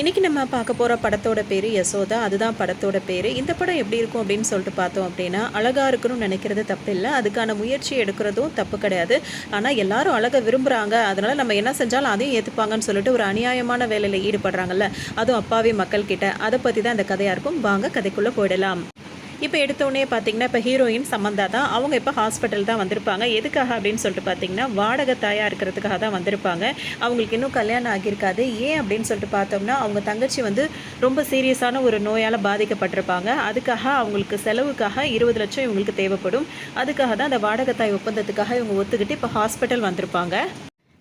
இன்றைக்கி நம்ம பார்க்க போகிற படத்தோட பேர் யசோதா. அதுதான் படத்தோட பேர். இந்த படம் எப்படி இருக்கும் அப்படின்னு சொல்லிட்டு பார்த்தோம் அப்படின்னா, அழகாக இருக்கணும்னு நினைக்கிறது தப்பு இல்லை, அதுக்கான முயற்சி எடுக்கிறதும் தப்பு கிடையாது. ஆனால் எல்லாரும் அழகை விரும்புகிறாங்க, அதனால் நம்ம என்ன செஞ்சாலும் அதையும் ஏற்றுப்பாங்கன்னு சொல்லிட்டு ஒரு அநியாயமான வேலையில் ஈடுபடுறாங்கல்ல, அதுவும் அப்பாவி மக்கள் கிட்ட. அதை பற்றி தான் இந்த கதையாக இருக்கும். வாங்க கதைக்குள்ளே போயிடலாம். இப்போ எடுத்தோடனே பார்த்தீங்கன்னா, இப்போ ஹீரோயின் சமந்தா தான். அவங்க இப்போ ஹாஸ்பிட்டல் தான் வந்திருப்பாங்க. எதுக்காக அப்படின்னு சொல்லிட்டு பார்த்தீங்கன்னா, வாடகை தாயாக இருக்கிறதுக்காக தான் வந்திருப்பாங்க. அவங்களுக்கு இன்னும் கல்யாணம் ஆகியிருக்காது. ஏன் அப்படின்னு சொல்லிட்டு பார்த்தோம்னா, அவங்க தங்கச்சி வந்து ரொம்ப சீரியஸான ஒரு நோயால் பாதிக்கப்பட்டிருப்பாங்க. அதுக்காக அவங்களுக்கு செலவுக்காக 20 லட்சம் இவங்களுக்கு தேவைப்படும். அதுக்காக தான் அந்த வாடகை தாய் ஒப்பந்தத்துக்காக இவங்க ஒத்துக்கிட்டு இப்போ ஹாஸ்பிட்டல் வந்திருப்பாங்க.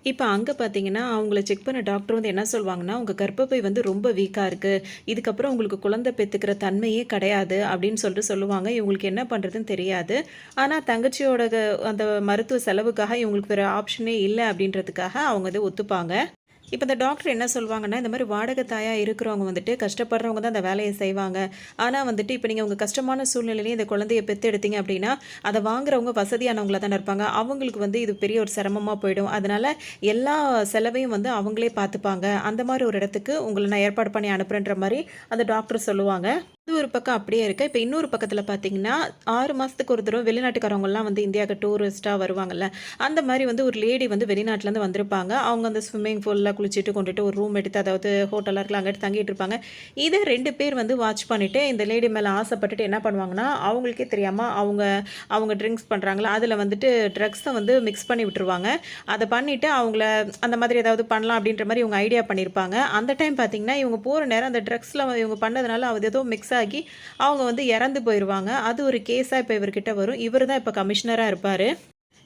இப்போ அங்கே பார்த்தீங்கன்னா, அவங்கள செக் பண்ண டாக்டர் வந்து என்ன சொல்வாங்கன்னா, உங்கள் கர்ப்பப்பை வந்து ரொம்ப வீக்காக இருக்குது, இதுக்கப்புறம் உங்களுக்கு குழந்தை பெற்றுக்கிற தன்மையே கிடையாது அப்படின்னு சொல்லிட்டு சொல்லுவாங்க. இவங்களுக்கு என்ன பண்ணுறதுன்னு தெரியாது. ஆனால் தங்கச்சியோட அந்த மருத்துவ செலவுக்காக இவங்களுக்கு வேறு ஆப்ஷனே இல்லை அப்படின்றதுக்காக அவங்க வந்து ஒத்துப்பாங்க. இப்போ இந்த டாக்டர் என்ன சொல்வாங்கன்னா, இந்த மாதிரி வாடகை தாயாக இருக்கிறவங்க வந்துட்டு கஷ்டப்படுறவங்க தான் அந்த வேலையை செய்வாங்க. ஆனால் வந்துட்டு இப்போ நீங்கள் உங்கள் கஷ்டமான சூழ்நிலையிலேயே இந்த குழந்தைய பெற்றெடுத்தீங்க அப்படின்னா, அதை வாங்குறவங்க வசதியானவங்களா தானே இருப்பாங்க. அவங்களுக்கு வந்து இது பெரிய ஒரு சிரமமாக போயிடும். அதனால் எல்லா செலவையும் வந்து அவங்களே பார்த்துப்பாங்க. அந்த மாதிரி ஒரு இடத்துக்கு உங்களை நான் ஏற்பாடு பண்ணி அனுப்புகிறேன்ற மாதிரி அந்த டாக்டர் சொல்லுவாங்க. இது ஒரு பக்கம் அப்படியே இருக்குது. இப்போ இன்னொரு பக்கத்தில் பார்த்தீங்கன்னா, 6 மாதத்துக்கு ஒரு தடவை வெளிநாட்டுக்காரவங்கலாம் வந்து இந்தியாவுக்கு டூரிஸ்ட்டாக வருவாங்கல்ல, அந்த மாதிரி வந்து ஒரு லேடி வந்து வெளிநாட்டிலேருந்து வந்திருப்பாங்க. அவங்க அந்த ஸ்விம்மிங் பூலில் குளிச்சுட்டு கொண்டுட்டு ஒரு ரூம் எடுத்து, அதாவது ஹோட்டலாக இருக்கலாம், அங்கிட்டு தங்கிட்டு இருப்பாங்க. இதை 2 பேர் வந்து வாட்ச் பண்ணிவிட்டு இந்த லேடி மேலே ஆசைப்பட்டுட்டு என்ன பண்ணுவாங்கன்னா, அவங்களுக்கே தெரியாமல் அவங்க ட்ரிங்க்ஸ் பண்ணுறாங்களா, அதில் வந்துட்டு ட்ரக்ஸை வந்து மிக்ஸ் பண்ணி விட்டுருவாங்க. அதை பண்ணிவிட்டு அவங்கள அந்த மாதிரி ஏதாவது பண்ணலாம் அப்படின்ற மாதிரி இவங்க ஐடியா பண்ணியிருப்பாங்க. அந்த டைம் பார்த்தீங்கன்னா, இவங்க போகிற நேரம் அந்த ட்ரக்ஸில் இவங்க பண்ணதுனால அது ஏதோ மிக்ஸ் ஆகி அவங்க வந்து இறந்து போயிடுவாங்க. அது ஒரு கேஸாக இப்போ இவர்கிட்ட வரும். இவர் தான் இப்போ கமிஷனராக இருப்பார்.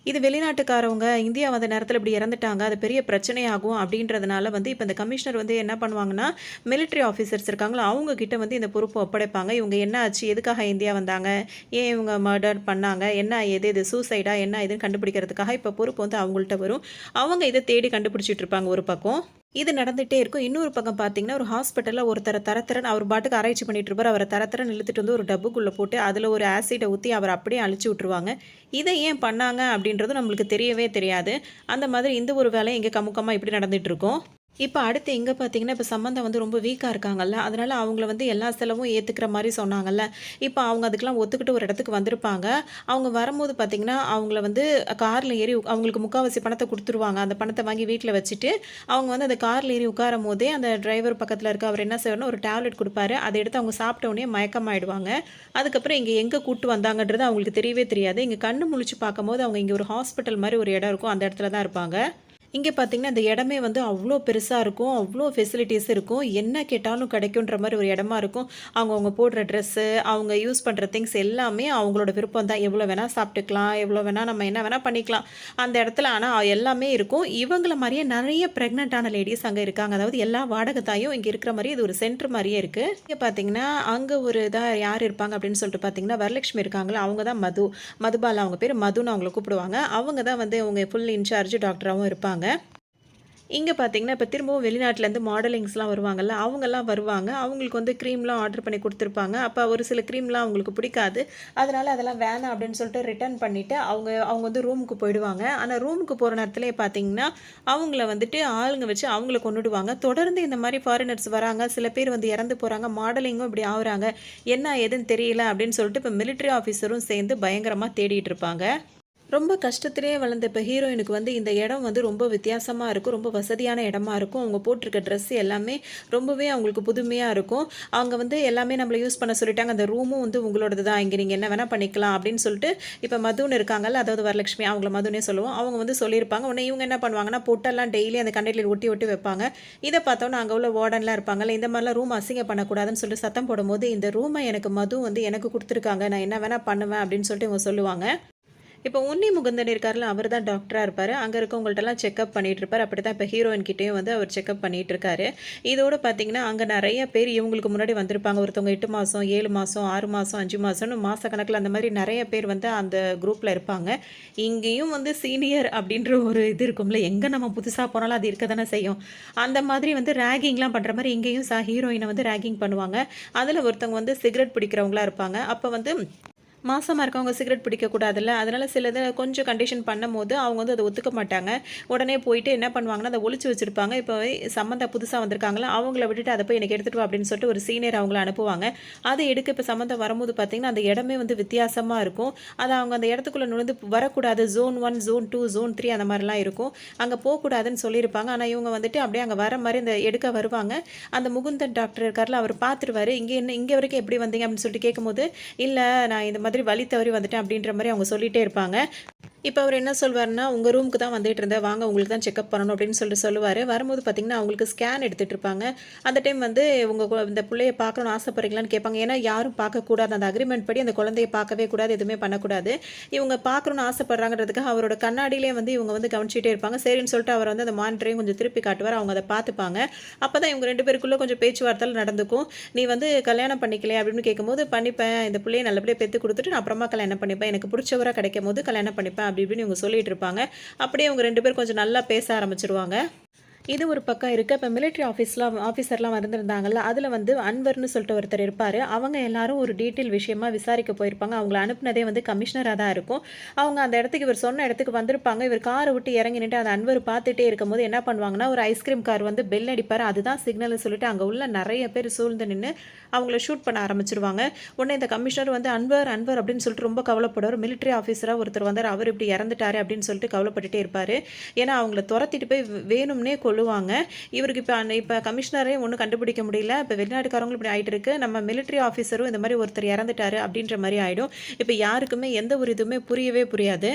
இது வெளிநாட்டுக்காரவங்க இந்தியா வந்த நேரத்தில் இப்படி இறந்துட்டாங்க, அது பெரிய பிரச்சனையாகும் அப்படின்றதுனால வந்து இப்போ இந்த கமிஷனர் வந்து என்ன பண்ணுவாங்கன்னா, மிலிட்ரி ஆஃபீஸர்ஸ் இருக்காங்களோ அவங்க கிட்ட வந்து இந்த பொறுப்பை ஒப்படைப்பாங்க. இவங்க என்ன ஆச்சு, எதுக்காக இந்தியா வந்தாங்க, ஏன் இவங்க மர்டர் பண்ணாங்க, என்ன இது சூசைடா என்ன இதுன்னு கண்டுபிடிக்கிறதுக்காக இப்போ பொறுப்பு வந்து அவங்கள்ட்ட வரும். அவங்க இதை தேடி கண்டுபிடிச்சிட்டு இருப்பாங்க ஒரு பக்கம். இது நடந்துகிட்டே இருக்கும். இன்னொரு பக்கம் பார்த்தீங்கன்னா, ஒரு ஹாஸ்பிட்டலில் ஒருத்தரை தரத்தரன்னு அவர் பாட்டுக்கு ஆராய்ச்சி பண்ணிட்டு இருப்பார். அவரை தரத்தரன்னு இழுத்துட்டு வந்து ஒரு டப்புக்குள்ளே போட்டு அதில் ஒரு ஆசிடை ஊற்றி அவரை அப்படியே அழிச்சு விட்ருவாங்க. இதை ஏன் பண்ணாங்க அப்படின்றதும் நம்மளுக்கு தெரியவே தெரியாது. அந்த மாதிரி இந்த ஒரு வேலை இங்கே கமுக்கமாக இப்படி நடந்துகிட்டு இருக்கும். இப்போ அடுத்து இங்கே பார்த்தீங்கன்னா, இப்போ சம்மந்தம் வந்து ரொம்ப வீக்காக இருக்காங்கல்ல, அதனால் அவங்கள வந்து எல்லா செலவும் ஏற்றுக்கிற மாதிரி சொன்னாங்கல்ல, இப்போ அவங்க அதுக்கெலாம் ஒத்துக்கிட்டு ஒரு இடத்துக்கு வந்திருப்பாங்க. அவங்க வரும்போது பார்த்தீங்கன்னா, அவங்கள வந்து காரில் ஏறி அவங்களுக்கு முக்கால்வாசி பணத்தை கொடுத்துருவாங்க. அந்த பணத்தை வாங்கி வீட்டில் வச்சுட்டு அவங்க வந்து அந்த காரில் ஏறி உட்காரும் போதே அந்த டிரைவர் பக்கத்தில் இருக்க அவர் என்ன செய்வார்னா, ஒரு டேப்லெட் கொடுப்பாரு. அதை எடுத்து அவங்க சாப்பிட்ட உடனே மயக்கமாயிடுவாங்க. அதுக்கப்புறம் இங்கே எங்கே கூப்பிட்டு வந்தாங்கன்றது அவங்களுக்கு தெரியவே தெரியாது. இங்கே கண்ணு முழிச்சு பார்க்கும்போது அவங்க இங்கே ஒரு ஹாஸ்பிட்டல் மாதிரி ஒரு இடம் இருக்கும், அந்த இடத்துல தான் இருப்பாங்க. இங்கே பார்த்தீங்கன்னா, இந்த இடமே வந்து அவ்வளோ பெருசாக இருக்கும், அவ்வளோ ஃபெசிலிட்டிஸ் இருக்கும், என்ன கேட்டாலும் கிடைக்குன்ற மாதிரி ஒரு இடமா இருக்கும். அவங்க போடுற ட்ரெஸ்ஸு, அவங்க யூஸ் பண்ணுற திங்ஸ் எல்லாமே அவங்களோட விருப்பம் தான். எவ்வளோ வேணால் சாப்பிட்டுக்கலாம், எவ்வளோ வேணால் நம்ம என்ன வேணால் பண்ணிக்கலாம் அந்த இடத்துல. ஆனால் எல்லாமே இருக்கும். இவங்கள மாதிரியே நிறைய ப்ரெக்னென்ட்டான லேடிஸ் அங்கே இருக்காங்க. அதாவது எல்லா வாடகை தாயும் இங்கே இருக்கிற மாதிரி இது ஒரு சென்டர் மாதிரியே இருக்குது. இங்கே பார்த்தீங்கன்னா, அங்கே ஒரு இதாக யார் இருப்பாங்க அப்படின்னு சொல்லிட்டு பார்த்தீங்கன்னா, வரலட்சுமி இருக்காங்களா, அவங்க தான் மதுபாலா, அவங்க பேர் மதுன்னு அவங்கள கூப்பிடுவாங்க. அவங்க தான் வந்து அவங்க ஃபுல் இன்சார்ஜ் டாக்டராகவும் இருப்பாங்க. இங்கே பார்த்தீங்கன்னா, இப்போ திரும்பவும் வெளிநாட்டிலேருந்து மாடலிங்ஸ்லாம் வருவாங்கல்ல, அவங்கெல்லாம் வருவாங்க. அவங்களுக்கு வந்து க்ரீம்லாம் ஆர்டர் பண்ணி கொடுத்துருப்பாங்க. அப்போ ஒரு சில க்ரீம்லாம் அவங்களுக்கு பிடிக்காது. அதனால் அதெல்லாம் வேணாம் அப்படின்னு சொல்லிட்டு ரிட்டர்ன் பண்ணிவிட்டு அவங்க வந்து ரூமுக்கு போயிடுவாங்க. ஆனால் ரூமுக்கு போகிற நேரத்துலேயே பார்த்தீங்கன்னா, அவங்கள வந்துட்டு ஆளுங்க வச்சு அவங்கள கொன்னுடுவாங்க. தொடர்ந்து இந்த மாதிரி ஃபாரினர்ஸ் வராங்க. சில பேர் வந்து இறந்து போகிறாங்க. மாடலிங்கும் இப்படி ஆகுறாங்க. என்ன ஏதுன்னு தெரியல அப்படின்னு சொல்லிட்டு இப்போ மிலிட்ரி ஆஃபீஸரும் சேர்ந்து பயங்கரமாக தேடிட்டு இருப்பாங்க. ரொம்ப கஷ்டத்திலே வளர்ந்த இப்போ ஹீரோயினுக்கு வந்து இந்த இடம் வந்து ரொம்ப வித்தியாசமாக இருக்கும், ரொம்ப வசதியான இடமா இருக்கும். அவங்க போட்டிருக்க ட்ரெஸ் எல்லாமே ரொம்பவே அவங்களுக்கு புதுமையாக இருக்கும். அவங்க வந்து எல்லாமே நம்மளை யூஸ் பண்ண சொல்லிட்டாங்க. அந்த ரூமும் வந்து உங்களோடது தான், இங்கே நீங்கள் என்ன வேணால் பண்ணிக்கலாம் அப்படின்னு சொல்லிட்டு இப்போ மதுன்னு இருக்காங்கல்ல, அதாவது வரலட்சுமி, அவங்கள மதுனே சொல்லுவோம். அவங்க வந்து சொல்லியிருப்பாங்க. உடனே இவங்க என்ன பண்ணுவாங்கன்னா, பொட்டெல்லாம் டெய்லி அந்த கண்டெய்னர் ஒட்டி ஒட்டி வைப்பாங்க. இதை பார்த்தோன்னா அங்கே உள்ள வார்டன்லாம் இருப்பாங்கல்ல, இந்த மாதிரிலாம் ரூம் அசிங்க பண்ணக்கூடாதுன்னு சொல்லிட்டு சத்தம் போடும்போது, இந்த ரூமை எனக்கு மது வந்து எனக்கு கொடுத்துருக்காங்க, நான் என்ன வேணால் பண்ணுவேன் அப்படின்னு சொல்லிட்டு இவங்க சொல்லுவாங்க. இப்போ உன்னி முகுந்தன் இருக்காருல, அவர் தான் டாக்டராக இருப்பார். அங்கே இருக்கவங்கள்ட்டெல்லாம் செக்அப் பண்ணிகிட்டு இருப்பார். அப்படி தான் இப்போ ஹீரோயின் கிட்டேயும் வந்து அவர் செக்அப் பண்ணிகிட்டு இருக்காரு. இதோடு பார்த்தீங்கன்னா, அங்கே நிறைய பேர் இவங்களுக்கு முன்னாடி வந்திருப்பாங்க. ஒருத்தவங்க 8 மாதம், 7 மாதம், 6 மாதம், 5 மாதம்னு மாதக்கணக்கில் அந்த மாதிரி நிறைய பேர் வந்து அந்த குரூப்பில் இருப்பாங்க. இங்கேயும் வந்து சீனியர் அப்படின்ற ஒரு இது இருக்கும்ல, எங்கே நம்ம புதுசாக போனாலும் அது இருக்க தானே செய்யும். அந்த மாதிரி வந்து ரேகிங்லாம் பண்ணுற மாதிரி இங்கேயும் ஹீரோயினை வந்து ரேகிங் பண்ணுவாங்க. அதில் ஒருத்தவங்க வந்து சிகரெட் பிடிக்கிறவங்களா இருப்பாங்க. அப்போ வந்து மாசமா இருக்கவங்க சிகரெட் பிடிக்கக்கூடாதுல்ல. அதனால சிலது கொஞ்சம் கண்டிஷன் பண்ணும்போது, அவங்க வந்து அத ஒத்துக்க மாட்டாங்க. உடனே போயிட்டு என்ன பண்ணுவாங்கன்னா, அத ஒளிச்சு வச்சிருப்பாங்க. இப்போ சம்மந்தா புதுசா வந்திருக்காங்கல்ல, அவங்கள விட்டுட்டு அத போய் எனக்கு எடுத்துட்டு வா அப்படின்னு சொல்லிட்டு ஒரு சீனியர் அவங்கள அனுப்புவாங்க. அத எடுக்க இப்ப சம்மந்தா வரும்போது பார்த்தீங்கன்னா, அந்த இடமே வந்து வித்தியாசமா இருக்கும். அத அவங்க அந்த இடத்துக்குள்ள நுழைந்து வரக்கூடாது. ஜோன் 1, ஜோன் 2, ஜோன் 3 அந்த மாரிலாம் இருக்கும். அங்க போக்கூடாதுன்னு சொல்லியிருப்பாங்க. ஆனா இவங்க வந்துட்டு அப்படியே அங்க வர மாரி இந்த எடுக்க வருவாங்க. அந்த முகுந்தன் டாக்டர் இருக்கார்ல, அவர் பார்த்துருவாரு. இங்க வரைக்கும் எப்படி வந்தீங்க? அப்படின்னு சொல்லிட்டு கேட்கும்போது, இல்ல நான் இந்த மாதிரி வழி தவறி வந்துட்டேன் அப்படின்ற மாரி அவங்க சொல்லிட்டே இருப்பாங்க. இப்ப அவரு என்ன சொல்வாருன்னா, "உங்க ரூமுக்கு தான் வந்துட்டு இருந்தேன். வாங்க உங்களுக்கு தான் செக்கப் பண்ணணும்." அப்படின்னு சொல்லிட்டு சொல்லுவாரு. வரும்போது பார்த்தீங்கன்னா, அவங்களுக்கு ஸ்கேன் எடுத்துட்டு இருப்பாங்க. அந்த டைம் வந்து உங்க இந்த புள்ளைய பார்க்கணும்னு ஆசைப்படுறீங்களான்னு கேட்பாங்க. ஏன்னா யாரும் பார்க்கக்கூடாது. அந்த அக்ரீமெண்ட் படி அந்த குழந்தைய பார்க்கவே கூடாது. எதுவுமே பண்ணக்கூடாது. இவங்க பார்க்கணும்னு ஆசைப்படுறாங்கன்றதுக்காக அவரோட கண்ணாடியிலே வந்து இவங்க வந்து கவனிச்சுட்டே இருப்பாங்க. சரின்னு சொல்லிட்டு அவர் வந்து அந்த மானிட்டரையும் கொஞ்சம் திருப்பி காட்டுவார். அவங்க அத பார்த்துப்பாங்க. அப்பதான் இவங்க 2 பேருக்குள்ள கொஞ்சம் பேச்சுவார்த்தை நடந்துக்கும். "நீ வந்து கல்யாணம் பண்ணிக்கலையா?" அப்படின்னு கேட்கும்போது, "பண்ணிப்பேன். இந்த புள்ளைய நல்லபடியா பெத்து குடுத்துட்டு நான் அப்புறமா கல்யாணம் பண்ணிப்பேன். எனக்கு புடிச்சவரா கிடைக்கும்போது கல்யாணம் பண்ணிப்பேன்." அப்படி இப்படின்னு இவங்க சொல்லிட்டு இருப்பாங்க. அப்படியே அவங்க 2 பேரும் கொஞ்சம் நல்லா பேச ஆரம்பிச்சுருவாங்க. இது ஒரு பக்கம் இருக்கு. இப்ப மிலிட்டரி ஆஃபீசர்லாம் வந்திருந்தாங்கல்ல, அதுல வந்து அன்வர்ன்னு சொல்லிட்டு ஒருத்தர் இருப்பாரு. அவங்க எல்லாரும் ஒரு டீட்டெயில் விஷயமா விசாரிக்க போயிருப்பாங்க. அவங்கள அனுப்புனதே வந்து கமிஷனரா தான் இருக்கும். அவங்க அந்த இடத்துக்கு இவர் சொன்ன இடத்துக்கு வந்திருப்பாங்க. இவர் கார விட்டு இறங்கி நின்னுட்டு அந்த அன்வர் பார்த்துட்டே இருக்கும்போது என்ன பண்ணுவாங்கன்னா, ஒரு ஐஸ்கிரீம் கார் வந்து பெல் அடிப்பாரு. அதுதான் சிக்னல்னு சொல்லிட்டு அங்க உள்ள நெறைய பேர் சூழ்ந்து நின்னு அவங்கள ஷூட் பண்ண ஆரம்பிச்சுருவாங்க. உடனே இந்த கமிஷனர் வந்து அன்வர், அன்வர் அப்படின்னு சொல்லிட்டு ரொம்ப கவலைப்படுவார். மிலிட்டரி ஆஃபீஸரா ஒருத்தர் வந்தாரு. அவர் இப்படி இறந்துட்டாரு அப்படின்னு சொல்லிட்டு கவலைப்பட்டுட்டே இருப்பாரு. ஏன்னா அவங்கள தொரத்திட்டு போய் வேணும்னே கொல்லுவாங்க. இவருக்கு இப்ப கமிஷனரே ஒண்ணும் கண்டுபிடிக்க முடியல. இப்ப வெளிநாட்டுக்காரங்களும் இப்படி ஆயிட்டு இருக்கு. நம்ம மிலிட்டரி ஆஃபீஸரும் இந்த மாரி ஒருத்தர் இறந்துட்டாரு அப்படின்ற மாரி ஆயிடும். இப்ப யாருக்குமே எந்த ஒரு இதுவுமே புரியவே புரியாது.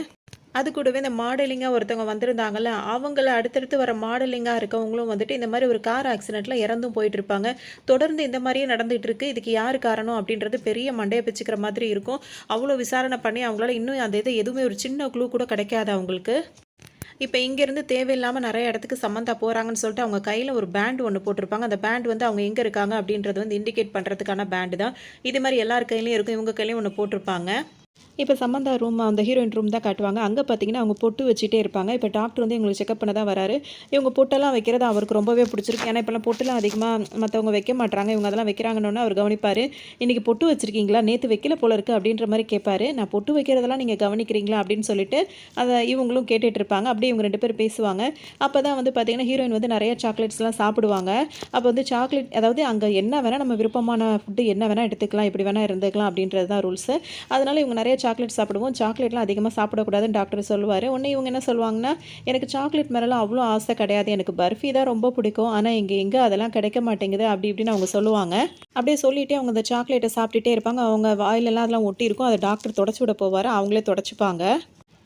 அது கூடவே இந்த மாடலிங்கா ஒருத்தவங்க வந்திருந்தாங்கல்ல, அவங்கள அடுத்தடுத்து வர மாடலிங்கா இருக்கவங்களும் வந்துட்டு இந்த மாரி ஒரு கார் ஆக்சிடென்ட்ல இறந்தும் போயிட்டுருப்பாங்க. தொடர்ந்து இந்த மாரியே நடந்துட்டு இருக்கு. இதுக்கு யாரு காரணம் அப்படின்றது பெரிய மண்டைய பிச்சுக்கிற மாதிரி இருக்கும். அவ்வளோ விசாரணை பண்ணி அவங்களால இன்னும் அந்த இது எதுவுமே ஒரு சின்ன க்ளூ கூட கிடைக்காது அவங்களுக்கு. இப்ப இங்கேருந்து தேவையில்லாம நெறைய இடத்துக்கு சம்மந்தா போறாங்கன்னு சொல்லிட்டு அவங்க கையில ஒரு பேண்ட் ஒண்ணு போட்டிருப்பாங்க. அந்த பேண்ட் வந்து அவங்க எங்க இருக்காங்க அப்படின்றத வந்து இண்டிகேட் பண்றதுக்கான பேண்ட் தான். இது மாரி எல்லார் கையிலயும் இருக்கும். இவங்க கையிலயும் ஒண்ணு போட்டிருப்பாங்க. இப்ப சமந்தா ரூம் அந்த ஹீரோயின் ரூம் தான் காட்டுவாங்க. அங்க பார்த்தீங்கன்னா, அவங்க பொட்டு வச்சுட்டே இருப்பாங்க. இப்ப டாக்டர் வந்து இவங்கள செக்கப் பண்ண தான் வராரு. இவங்க பொட்டெல்லாம் வைக்கிறது அவருக்கு ரொம்பவே பிடிச்சிருக்கு. ஏன்னா, இப்பலாம் பொட்டுலாம் அதிகமா மத்தவங்க வைக்க மாட்றாங்க. இவங்க அதெல்லாம் வைக்கிறாங்கன்னோனே அவர் கவனிப்பாரு. "இன்னைக்கு பொட்டு வச்சிருக்கீங்களா? நேத்து வைக்கல போல இருக்கு." அப்படின்ற மாரி கேட்பாரு. "நான் பொட்டு வைக்கிறதெல்லாம் நீங்க கவனிக்கிறீங்களா?" அப்படின்னு சொல்லிட்டு அத இவங்களும் கேட்டுட்டு இருப்பாங்க. அப்படியே இவங்க 2 பேரும் பேசுவாங்க. அப்பதான் வந்து பார்த்தீங்கன்னா, ஹீரோயின் வந்து நெறைய சாக்லேட்ஸ்லாம் சாப்பிடுவாங்க. அப்ப வந்து சாக்லேட் அதாவது அங்க என்ன வேணா நம்ம விருப்பமான ஃபுட் என்ன வேணா எடுத்துக்கலாம், எப்படி வேணா இருந்துக்கலாம் அப்படின்றது தான் ரூல்ஸு. அதனால இவங்க நெறைய சாக்லேட் சாப்பிடுவோம். சாக்லேட்லாம் அதிகமா சாப்பிடக்கூடாதுன்னு டாக்டர் சொல்லுவாரு. உடனே இவங்க என்ன சொல்லுவாங்கன்னா, "எனக்கு சாக்லேட் மேலலாம் அவ்வளோ ஆசை கிடையாது. எனக்கு பர்ஃபி தான் ரொம்ப பிடிக்கும். ஆனா எங்க அதெல்லாம் கிடைக்க மாட்டேங்குது." அப்படி இப்படின்னு அவங்க சொல்லுவாங்க. அப்படியே சொல்லிட்டே அவங்க அந்த சாக்லேட்ட சாப்பிட்டுட்டே இருப்பாங்க. அவங்க வாயிலலாம் அதெல்லாம் ஒட்டியிருக்கும். அத டாக்டர் தொடச்சு விட போவாரு. அவங்களே தொடச்சுப்பாங்க.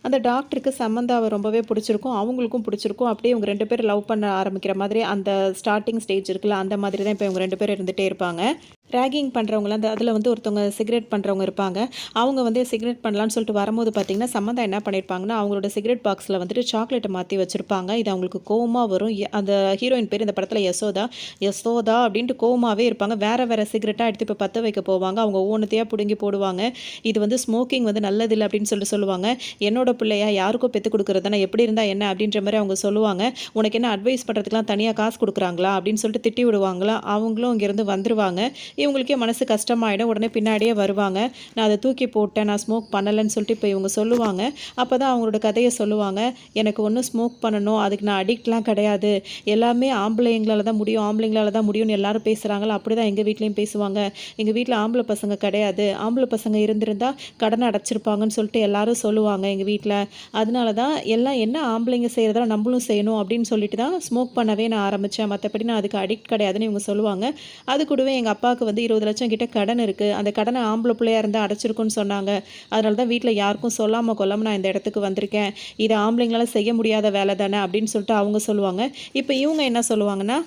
அந்த டாக்டருக்கு சமந்தாவ ரொம்பவே பிடிச்சிருக்கும். அவங்களுக்கும் பிடிச்சிருக்கும். அப்படியே இவங்க 2 பேரும் லவ் பண்ண ஆரம்பிக்கிற மாதிரி அந்த ஸ்டார்ட்டிங் ஸ்டேஜ் இருக்குல்ல, அந்த மாதிரி தான் இப்ப இவங்க 2 பேரும் இருந்துட்டே இருப்பாங்க. ராகிங் பண்றவங்கலாம் அந்த அதில வந்து ஒருத்தவங்க சிகரெட் பண்றவங்க இருப்பாங்க. அவங்க வந்து சிகரெட் பண்ணலான்னு சொல்லிட்டு வரும்போது பார்த்தீங்கன்னா, சமந்தா என்ன பண்ணியிருப்பாங்கன்னா, அவங்களோட சிகரெட் பாக்ஸ்ல வந்துட்டு சாக்லேட்ட மாத்தி வச்சிருப்பாங்க. இது அவங்களுக்கு கோவமா வரும். அந்த ஹீரோயின் பேரு இந்த படத்தில யசோதா. யசோதா அப்படின்ட்டு கோவமாவே இருப்பாங்க. வேற வேற சிகரெட்டா எடுத்து இப்ப பத்த வைக்க போவாங்க. அவங்க ஒவ்வொன்னத்தையா புடுங்கி போடுவாங்க. இது வந்து ஸ்மோக்கிங் வந்து நல்லதில்ல அப்படின்னு சொல்லிட்டு சொல்லுவாங்க. என்னோட பிள்ளையா யாருக்கோ பெத்து குடுக்குறது தானே எப்படி இருந்தா என்ன அப்படின்ற மாரி அவங்க சொல்லுவாங்க. உனக்கு என்ன அட்வைஸ் பண்றதுக்குலாம் தனியா காசு குடுக்குறாங்களா? அப்படின்னு சொல்லிட்டு திட்டி விடுவாங்களா. அவங்களும் இங்கேருந்து வந்துருவாங்க. இவங்களுக்கே மனசு கஷ்டமாயிடும். உடனே பின்னாடியே வருவாங்க. நான் அத தூக்கி போட்டேன். நான் ஸ்மோக் பண்ணலன்னு சொல்லிட்டு இப்ப இவங்க சொல்லுவாங்க. அப்பதான் அவங்களோட கதைய சொல்லுவாங்க. எனக்கு ஒண்ணும் ஸ்மோக் பண்ணணும். அதுக்கு நான் அடிக்ட்லாம் கிடையாது. எல்லாமே ஆம்பளைங்களால தான் முடியும். ஆம்பளைங்களால தான் முடியும்னு எல்லாரும் பேசுறாங்கல்ல. அப்படிதான் எங்க வீட்லயும் பேசுவாங்க. எங்க வீட்ல ஆம்பள பசங்க கிடையாது. ஆம்பள பசங்க இருந்திருந்தா கடன அடைச்சிருப்பாங்கன்னு சொல்லிட்டு எல்லாரும் சொல்லுவாங்க எங்க வீட்ல. அதனால தான் எல்லாம் என்ன ஆம்பளைங்க செய்றதெல்லாம் நம்மளும் செய்யணும் அப்படின்னு சொல்லிட்டு தான் ஸ்மோக் பண்ணவே நான் ஆரம்பிச்சேன். மத்தபடி நான் அதுக்கு அடிக்ட் கிடையாதுன்னு இவங்க சொல்லுவாங்க. அது கூடவே எங்க அப்பாவுக்கு வந்து 20,00,000 கிட்ட கடன் இருக்கு. அந்த கடன ஆம்பள புள்ளையா இருந்தா அடைச்சிருக்கும்னு சொன்னாங்க. அதனால தான் வீட்ல யாருக்கும் சொல்லாம கொள்ளாம நான் இந்த இடத்துக்கு வந்திருக்கேன். இது ஆம்பளைங்களால செய்ய முடியாத வேலை தானே அப்படின்னு சொல்லிட்டு அவங்க சொல்லுவாங்க. இப்ப இவங்க என்ன சொல்லுவாங்கன்னா,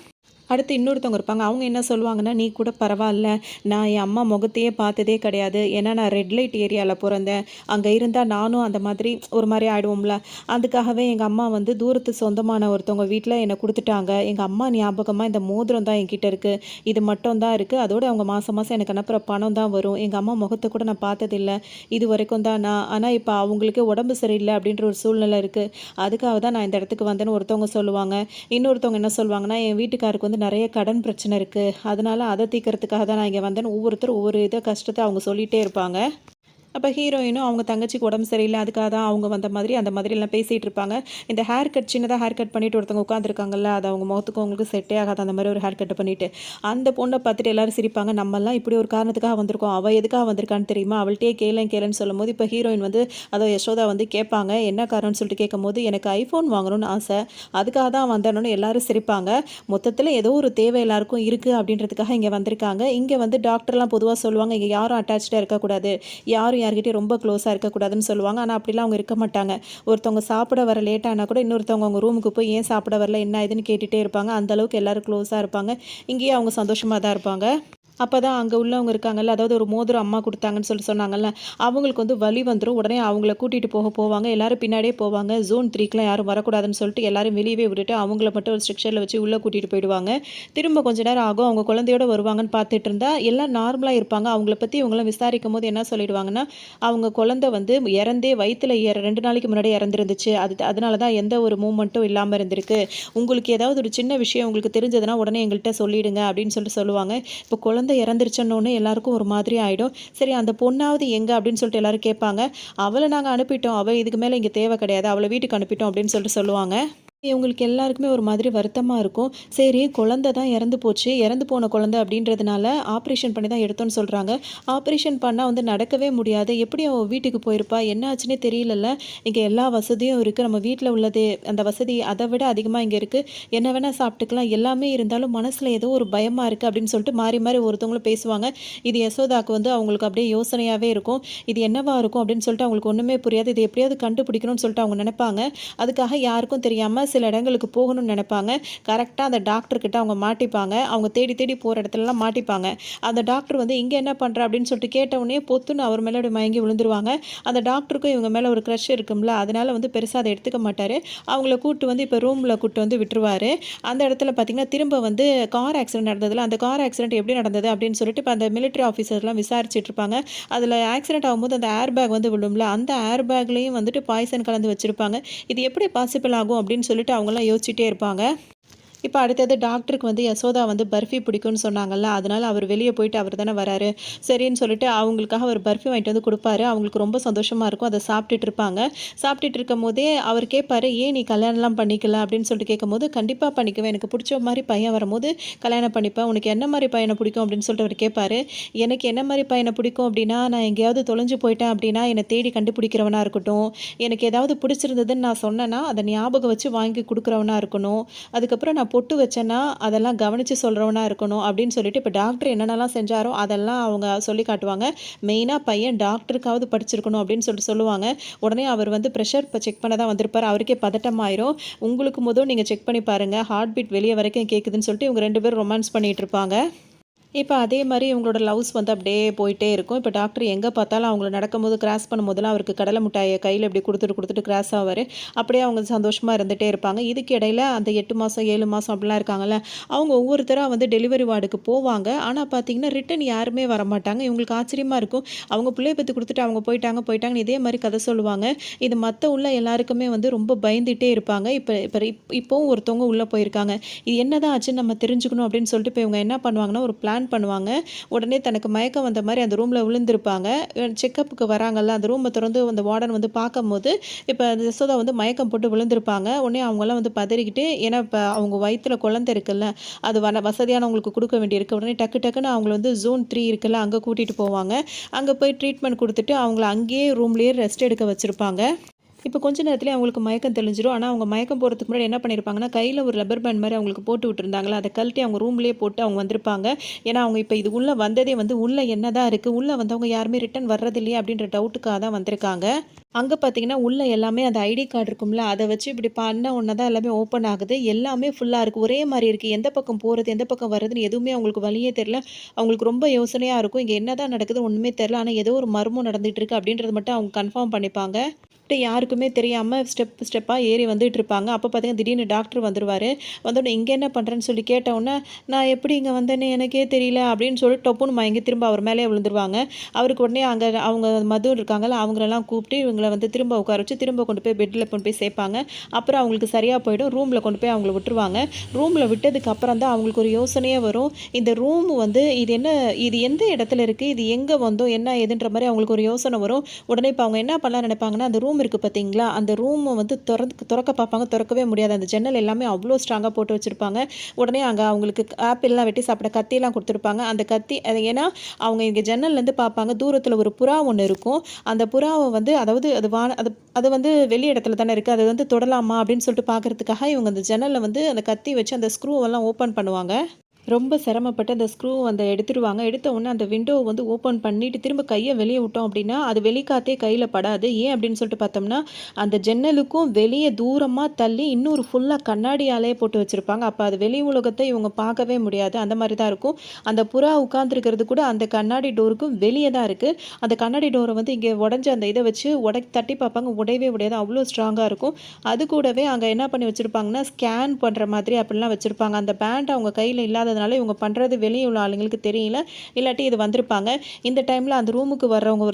அடுத்து இன்னொருத்தவங்க இருப்பாங்க. அவங்க என்ன சொல்லுவாங்கன்னா, "நீ கூட பரவால்ல. நான் என் அம்மா முகத்தையே பார்த்ததே கிடையாது. ஏன்னா நான் ரெட் லைட் ஏரியால பொறந்தேன். அங்க இருந்தா நானும் அந்த மாதிரி ஒரு மாரி ஆயிடுவோம்ல. அதுக்காகவே எங்க அம்மா வந்து தூரத்து சொந்தமான ஒருத்தவங்க வீட்ல என்ன குடுத்துட்டாங்க. எங்க அம்மா ஞாபகமா இந்த மோதிரம் தான் என்கிட்ட இருக்கு. இது மட்டும் தான் இருக்கு. அதோட அவங்க மாசம் மாசம் எனக்கு அனுப்புற பணம் தான் வரும். எங்க அம்மா முகத்த கூட நான் பார்த்ததில்ல. இதுவரைக்கும் தான் நான். ஆனா இப்ப அவங்களுக்கு உடம்பு சரியில்ல அப்படின்ற ஒரு சூழ்நிலை இருக்கு. அதுக்காக தான் நான் இந்த இடத்துக்கு வந்தேன்னு" ஒருத்தவங்க சொல்லுவாங்க. இன்னொருத்தவங்க என்ன சொல்லுவாங்கன்னா, "என் வீட்டுக்காருக்கு வந்து நெறைய கடன் பிரச்சனை இருக்கு. அதனால அத தீர்க்கறதுக்காக தான் நான் இங்க வந்தேன்னு" ஒவ்வொருத்தரும் ஒவ்வொரு கஷ்டத்த அவங்க சொல்லிட்டே இருப்பாங்க. அப்போ ஹீரோயினும் அவங்க தங்கச்சிக்கு உடம்பு சரியில்லை, அதுக்காக தான் அவங்க வந்த மாதிரி அந்த மாதிரிலாம் பேசிகிட்டு இருப்பாங்க. இந்த ஹேர் கட் சின்னதாக ஹேர் கட் பண்ணிட்டு ஒருத்தவங்க உட்காந்துருக்காங்கல்ல, அது அவங்க முகத்துக்கு அவங்களுக்கு செட்டே ஆகாது. அந்த மாதிரி ஒரு ஹேர் கட் பண்ணிட்டு அந்த பொண்ணை பார்த்துட்டு எல்லாரும் சிரிப்பாங்க. நம்மலாம் இப்படி ஒரு காரணத்துக்காக வந்திருக்கோம், அவள் எதுக்காக வந்திருக்கான்னு தெரியுமா, அவள்கிட்டயே கேளுன்னு சொல்லும்போது இப்போ ஹீரோயின் வந்து அதோ யசோதா வந்து கேட்பாங்க என்ன காரணம்னு சொல்லிட்டு கேட்கும்போது எனக்கு ஐஃபோன் வாங்கணும்னு ஆசை, அதுக்காக தான் வந்தேன்னு எல்லாரும் சிரிப்பாங்க. மொத்தத்தில் ஏதோ ஒரு தேவை எல்லாருக்கும் இருக்குது அப்படின்றதுக்காக இங்கே வந்திருக்காங்க. இங்கே வந்து டாக்டர்லாம் பொதுவாக சொல்லுவாங்க இங்கே யாரும் அட்டாச்சாக இருக்கக்கூடாது, யாரும் யார்கிட்டயும் ரொம்ப க்ளோஸாக இருக்கக்கூடாதுன்னு சொல்லுவாங்க. ஆனால் அப்படிலாம் அவங்க இருக்க மாட்டாங்க. ஒருத்தவங்க சாப்பிட வர லேட் ஆனால் கூட இன்னொருத்தவங்க அவங்க ரூமுக்கு போய் ஏன் சாப்பிட வரல என்ன இதுன்னு கேட்டுகிட்டே இருப்பாங்க. அந்தளவுக்கு எல்லோரும் க்ளோஸாக இருப்பாங்க. இங்கேயே அவங்க சந்தோஷமாக தான் இருப்பாங்க. அப்போ தான் அங்கே உள்ளவங்க இருக்காங்கல்ல, அதாவது ஒரு மோதிரம் அம்மா கொடுத்தாங்கன்னு சொன்னாங்கல்ல, அவங்களுக்கு வந்து வலி வந்துடும். உடனே அவங்கள கூட்டிகிட்டு போவாங்க. எல்லோரும் பின்னாடியே போவாங்க. Zone 3க்குலாம் யாரும் வரக்கூடாதுன்னு சொல்லிட்டு எல்லாரும் வெளியவே விட்டுட்டு அவங்கள மட்டும் ஒரு ஸ்ட்ரக்சரில் வச்சு உள்ளே கூட்டிகிட்டு போயிடுவாங்க. திரும்ப கொஞ்ச நேரம் ஆகும். அவங்க குழந்தையோட வருவாங்கன்னு பார்த்துட்டு இருந்தா எல்லாம் நார்மலாக இருப்பாங்க. அவங்கள பற்றி இவங்களாம் விசாரிக்கும் போது என்ன சொல்லிடுவாங்கன்னா, அவங்க குழந்தை வந்து இறந்தே வயிற்றில் 2 நாளைக்கு முன்னாடி இறந்துருந்துச்சு. அதனால தான் எந்த ஒரு மூமெண்ட்டும் இல்லாமல் இருந்திருக்கு. உங்களுக்கு ஏதாவது ஒரு சின்ன விஷயம் உங்களுக்கு தெரிஞ்சதுன்னா உடனே எங்கள்கிட்ட சொல்லிடுங்க அப்படின்னு சொல்லுவாங்க. இப்போ குழந்தை இறந்துருச்சுன்னொன்னே எல்லாருக்கும் ஒரு மாதிரி ஆகிடும். சரி அந்த பொண்ணாவது எங்கே அப்படின்னு சொல்லிட்டு எல்லாரும் கேட்பாங்க. அவளை நாங்கள் அனுப்பிட்டோம், அவள் இதுக்கு மேலே இங்கே தேவை கிடையாது, அவளை வீட்டுக்கு அனுப்பிட்டோம் அப்படின்னு சொல்லுவாங்க. இவங்களுக்கு எல்லாருக்குமே ஒரு மாதிரி வருத்தமாக இருக்கும். சரி குழந்தை தான் இறந்து போச்சு, இறந்து போன குழந்தை அப்படின்றதுனால ஆப்ரேஷன் பண்ணி தான் எடுத்தோன்னு சொல்கிறாங்க. ஆப்ரேஷன் பண்ணால் வந்து நடக்கவே முடியாது, எப்படி அவள் வீட்டுக்கு போயிருப்பா, என்ன ஆச்சுன்னே தெரியலல்ல. இங்கே எல்லா வசதியும் இருக்குது, நம்ம வீட்டில் உள்ளது அந்த வசதி அதை விட அதிகமாக இங்கே இருக்குது, என்ன வேணால் சாப்பிட்டுக்கலாம், எல்லாமே இருந்தாலும் மனசில் ஏதோ ஒரு பயமாக இருக்குது அப்படின்னு சொல்லிட்டு மாறி மாறி ஒருத்தவங்களும் பேசுவாங்க. இது யசோதாக்கு வந்து அவங்களுக்கு அப்படியே யோசனையாகவே இருக்கும். இது என்னவா இருக்கும் அப்படின்னு சொல்லிட்டு அவங்களுக்கு ஒன்றுமே புரியாது. இது எப்படியாவது கண்டுபிடிக்கணும்னு சொல்லிட்டு அவங்க நினைப்பாங்க. அதுக்காக யாருக்கும் தெரியாமல் சில இடங்களுக்கு போகணும்னு நினைப்பாங்க. கரெக்டாக அந்த டாக்டர்கிட்ட அவங்க மாட்டிப்பாங்க. அவங்க தேடி தேடி போகிற இடத்துலலாம் மாட்டிப்பாங்க. அந்த டாக்டர் வந்து இங்கே என்ன பண்ணுற அப்படின்னு சொல்லிட்டு கேட்டவுடனே பொத்துன்னு அவர் மேலே மயங்கி விழுந்துருவாங்க. அந்த டாக்டருக்கும் இவங்க மேலே ஒரு க்ரஷ் இருக்கும்ல, அதனால் வந்து பெருசாக அதை எடுத்துக்க மாட்டார். அவங்கள கூப்பிட்டு வந்து இப்போ ரூமில் கூப்பிட்டு வந்து விட்டுருவார். அந்த இடத்துல பார்த்திங்கன்னா திரும்ப வந்து கார் ஆக்சிடென்ட் நடந்ததில்ல, அந்த கார் ஆக்சிடென்ட் எப்படி நடந்தது அப்படின்னு சொல்லிட்டு இப்போ அந்த மிலிட்ரி ஆஃபீஸர்லாம் விசாரிச்சுட்டு இருப்பாங்க. அதில் ஆக்சிடென்ட் ஆகும்போது அந்த ஏர் பேக் வந்து விழும்ல, அந்த ஏர் பேக்லேயும் வந்துட்டு பாய்சன் கலந்து வச்சுருப்பாங்க. இது எப்படி பாசிபிள் ஆகும் அப்படின்னு சொல்லிட்டு அவங்களாம் யோசிச்சுட்டே இருப்பாங்க. இப்போ அடுத்தது டாக்டருக்கு வந்து யசோதா வந்து பர்ஃபி பிடிக்கும்னு சொன்னாங்கல்ல, அதனால் அவர் வெளியே போயிட்டு அவர் தானே வராரு, சரின்னு சொல்லிட்டு அவங்களுக்காக அவர் பர்ஃபி வாங்கிட்டு வந்து கொடுப்பாரு. அவங்களுக்கு ரொம்ப சந்தோஷமாக இருக்கும். அதை சாப்பிட்டுட்டு இருப்பாங்க. சாப்பிட்டுட்டு இருக்கும் போதே அவர் கேட்பாரு, ஏன் நீ கல்யாணம்லாம் பண்ணிக்கல அப்படின்னு சொல்லிட்டு கேட்கும்போது, கண்டிப்பாக பண்ணிக்குவேன், எனக்கு பிடிச்ச மாதிரி பையன் வரும்போது கல்யாணம் பண்ணிப்பேன், உனக்கு என்ன மாதிரி பையனை பிடிக்கும் அப்படின்னு சொல்லிட்டு அவர் கேட்பாரு. எனக்கு என்ன மாதிரி பையனை பிடிக்கும் அப்படின்னா, நான் எங்கேயாவது தொலைஞ்சு போயிட்டேன் அப்படின்னா என்னை தேடி கண்டுபிடிக்கிறவனாக இருக்கட்டும், எனக்கு ஏதாவது பிடிச்சிருந்ததுன்னு நான் சொன்னேன்னா அதை ஞாபகம் வச்சு வாங்கி கொடுக்குறவனாக இருக்கணும், அதுக்கப்புறம் நான் பொட்டு வச்சேன்னா அதெல்லாம் கவனித்து சொல்கிறவனா இருக்கணும் அப்படின்னு சொல்லிட்டு இப்போ டாக்டர் என்னென்னலாம் செஞ்சாரோ அதெல்லாம் அவங்க சொல்லி காட்டுவாங்க. மெயினாக பையன் டாக்டருக்காவது படிச்சிருக்கணும் அப்படின்னு சொல்லுவாங்க. உடனே அவர் வந்து ப்ரெஷர் இப்போ செக் பண்ண தான் வந்திருப்பார். அவருக்கே பதட்டமாயிரும். உங்களுக்கு முதல் நீங்கள் செக் பண்ணி பாருங்கள், ஹார்ட் பீட் வெளியே வரைக்கும் கேட்குதுன்னு சொல்லிட்டு இவங்க 2 பேரும் ரொமான்ஸ் பண்ணிகிட்டு இருப்பாங்க. இப்போ அதே மாதிரி இவங்களோட லவ்ஸ் வந்து அப்படியே போயிட்டே இருக்கும். இப்போ டாக்டர் எங்கே பார்த்தாலும் அவங்கள நடக்கும்போது கிராஸ் பண்ணும்போதெல்லாம் அவருக்கு கடலை மிட்டாயை கையில் இப்படி கொடுத்துட்டு கிராஸ் ஆவார். அப்படியே அவங்க சந்தோஷமாக இருந்துகிட்டே இருப்பாங்க. இதுக்கு இடையில அந்த 8 மாதம் 7 மாதம் அப்படிலாம் இருக்காங்கல்ல, அவங்க ஒவ்வொருத்தராக வந்து டெலிவரி வார்டுக்கு போவாங்க. ஆனால் பார்த்தீங்கன்னா ரிட்டன் யாருமே வரமாட்டாங்க. இவங்களுக்கு ஆச்சரியமாக இருக்கும். அவங்க பிள்ளைய பற்றி கொடுத்துட்டு அவங்க போயிட்டாங்கன்னு இதே மாதிரி கதை சொல்லுவாங்க. இது மற்ற உள்ள எல்லாருக்குமே வந்து ரொம்ப பயந்துகிட்டே இருப்பாங்க. இப்போவும் ஒருத்தவங்க உள்ளே போயிருக்காங்க. இது என்னதான் ஆச்சுன்னு நம்ம தெரிஞ்சுக்கணும் அப்படின்னு சொல்லிட்டு இப்போ இவங்க என்ன பண்ணுவாங்கன்னா ஒரு பிளான் பண்ணுவாங்க. உடனே தனக்கு மயக்கம் வந்த மாதிரி அந்த ரூமில் விழுந்திருப்பாங்க. செக்கப்புக்கு வராங்கல்ல, அந்த ரூமை திறந்து அந்த வார்டன் வந்து பார்க்கும்போது இப்போ யசோதா வந்து மயக்கம் போட்டு விழுந்திருப்பாங்க. உடனே அவங்களாம் வந்து பதறிக்கிட்டு, ஏன்னா இப்போ அவங்க வயிற்றுல குழந்தை இருக்குல்ல, அது வசதியானவங்களுக்கு கொடுக்க வேண்டியிருக்கு. உடனே டக்குன்னு அவங்கள வந்து Zone 3 இருக்குல்ல, அங்கே கூட்டிகிட்டு போவாங்க. அங்கே போய் ட்ரீட்மெண்ட் கொடுத்துட்டு அவங்கள அங்கேயே ரூம்லேயே ரெஸ்ட் எடுக்க வச்சுருப்பாங்க. இப்போ கொஞ்ச நேரத்துலேயே அவங்களுக்கு மயக்கம் தெளிஞ்சிடும். ஆனால் அவங்க மயக்கம் போகிறதுக்கு முன்னாடி என்ன பண்ணியிருப்பாங்கன்னா, கையில் ஒரு ரப்பர் பேண்ட் மாதிரி அவங்களுக்கு போட்டு விட்டுருந்தாங்களா, அதை கழட்டி அவங்க ரூம்லேயே போட்டு அவங்க வந்திருப்பாங்க. ஏன்னா அவங்க இப்போ இது உள்ளே வந்ததே வந்து உள்ளே என்ன தான் இருக்குது, உள்ளே வந்தவங்க யாருமே ரிட்டன் வர்றது இல்லையா அப்படின்ற டவுட்டுக்காக தான் வந்திருக்காங்க. அங்கே பார்த்தீங்கன்னா உள்ளே எல்லாமே அந்த ஐடி கார்டு இருக்கும்ல, அதை வச்சு இப்படி பண்ண ஒன்று தான் எல்லாமே ஓப்பன் ஆகுது. எல்லாமே ஃபுல்லாக இருக்குது, ஒரே மாதிரி இருக்குது. எந்த பக்கம் போகிறது எந்த பக்கம் வர்றதுன்னு எதுவுமே அவங்களுக்கு வழியே தெரில. அவங்களுக்கு ரொம்ப யோசனையாக இருக்கும். இங்கே என்ன தான் நடக்குது ஒன்றுமே தெரில. ஆனால் ஏதோ ஒரு மர்மம் நடந்துகிட்டு இருக்குது அப்படின்றது மட்டும் அவங்க கன்ஃபார்ம் பண்ணிப்பாங்க. யாருக்குமே தெரியாமல் ஸ்டெப்பாக ஏறி வந்துட்டு இருப்பாங்க. அப்போ பார்த்தீங்கன்னா திடீர்னு டாக்டர் வந்துடுவார். வந்தோடனே இங்கே என்ன பண்ணுறேன்னு சொல்லி கேட்டவுடனே, நான் எப்படி இங்கே வந்தேன்னு எனக்கே தெரியல அப்படின்னு சொல்லிட்டு டொப்புன்னு மயங்கி திரும்ப அவர் மேலே விழுந்துருவாங்க. அவருக்கு உடனே அங்கே அவங்க மது இருக்காங்கல்ல, அவங்களெல்லாம் கூப்பிட்டு இவங்களுக்கு அவங்கள வந்து திரும்ப உட்கார வச்சு திரும்ப கொண்டு போய் பெட்டில் கொண்டு போய் சேர்ப்பாங்க. அப்புறம் அவங்களுக்கு சரியாக போயிடும். ரூமில் கொண்டு போய் அவங்கள விட்டுருவாங்க. ரூமில் விட்டதுக்கு அப்புறம் தான் அவங்களுக்கு ஒரு யோசனையே வரும். இந்த ரூம் வந்து இது எந்த இடத்துல இருக்குது, இது எங்கே வந்தோம் என்ன ஏதுன்ற மாதிரி அவங்களுக்கு ஒரு யோசனை வரும். உடனே இப்போ அவங்க என்ன பண்ணலாம் நினைப்பாங்கன்னா, அந்த ரூம் இருக்குது பார்த்தீங்களா, அந்த ரூமை வந்து திறக்க பார்ப்பாங்க. திறக்கவே முடியாது. அந்த ஜன்னல் எல்லாமே அவ்வளோ ஸ்ட்ராங்காக போட்டு வச்சுருப்பாங்க. உடனே அங்கே அவங்களுக்கு ஆப்பிள்லாம் வெட்டி சாப்பிட கத்தியெல்லாம் கொடுத்துருப்பாங்க. அந்த கத்தி அது ஏன்னா அவங்க இங்கே ஜன்னல்லேருந்து பார்ப்பாங்க. தூரத்தில் ஒரு புறா ஒன்று இருக்கும். அந்த புறாவை வந்து அதாவது அது வந்து வெளி இடத்துல தானே இருக்குது, அது வந்து தொடலாமா அப்படின்னு சொல்லிட்டு பார்க்குறதுக்காக இவங்க அந்த ஜன்னலில் வந்து அந்த கத்தி வச்சு அந்த ஸ்க்ரூவெல்லாம் ஓப்பன் பண்ணுவாங்க. ரொம்ப சிரமப்பட்டு அந்த ஸ்க்ரூ அந்த எடுத்துருவாங்க. எடுத்த உடனே அந்த விண்டோவ வந்து ஓப்பன் பண்ணிட்டு திரும்ப கைய வெளிய விட்டோம் அப்படின்னா, அது வெளிக்காத்தே கையில படாது. ஏன் அப்படின்னு சொல்லிட்டு பார்த்தோம்னா, அந்த ஜன்னலுக்கும் வெளிய தூரமா தள்ளி இன்னொரு ஃபுல்லா கண்ணாடியாலே போட்டு வச்சிருப்பாங்க. அப்ப அது வெளி உலகத்த இவங்க பார்க்கவே முடியாது. அந்த மாரி தான் இருக்கும். அந்த புறா உட்கார்ந்திருக்கிறது கூட அந்த கண்ணாடி டோருக்கும் வெளிய தான் இருக்கு. அந்த கண்ணாடி டோர வந்து இங்க உடைஞ்ச அந்த இத வச்சு தட்டி பார்ப்பாங்க. உடையவே உடையாது. அவ்ளோ ஸ்ட்ராங்கா இருக்கும். அது கூடவே அங்க என்ன பண்ணி வச்சிருப்பாங்கன்னா, ஸ்கேன் பண்ற மாதிரி அப்படிலாம் வச்சிருப்பாங்க. அந்த பேண்ட் அவங்க கையில இல்லாததுனால இவங்க பண்றது வெளிய உள்ள ஆளுங்களுக்கு தெரியல. இல்லாட்டி இது வந்திருப்பாங்க. இந்த டைம்ல அந்த ரூமுக்கு வர்றவங்க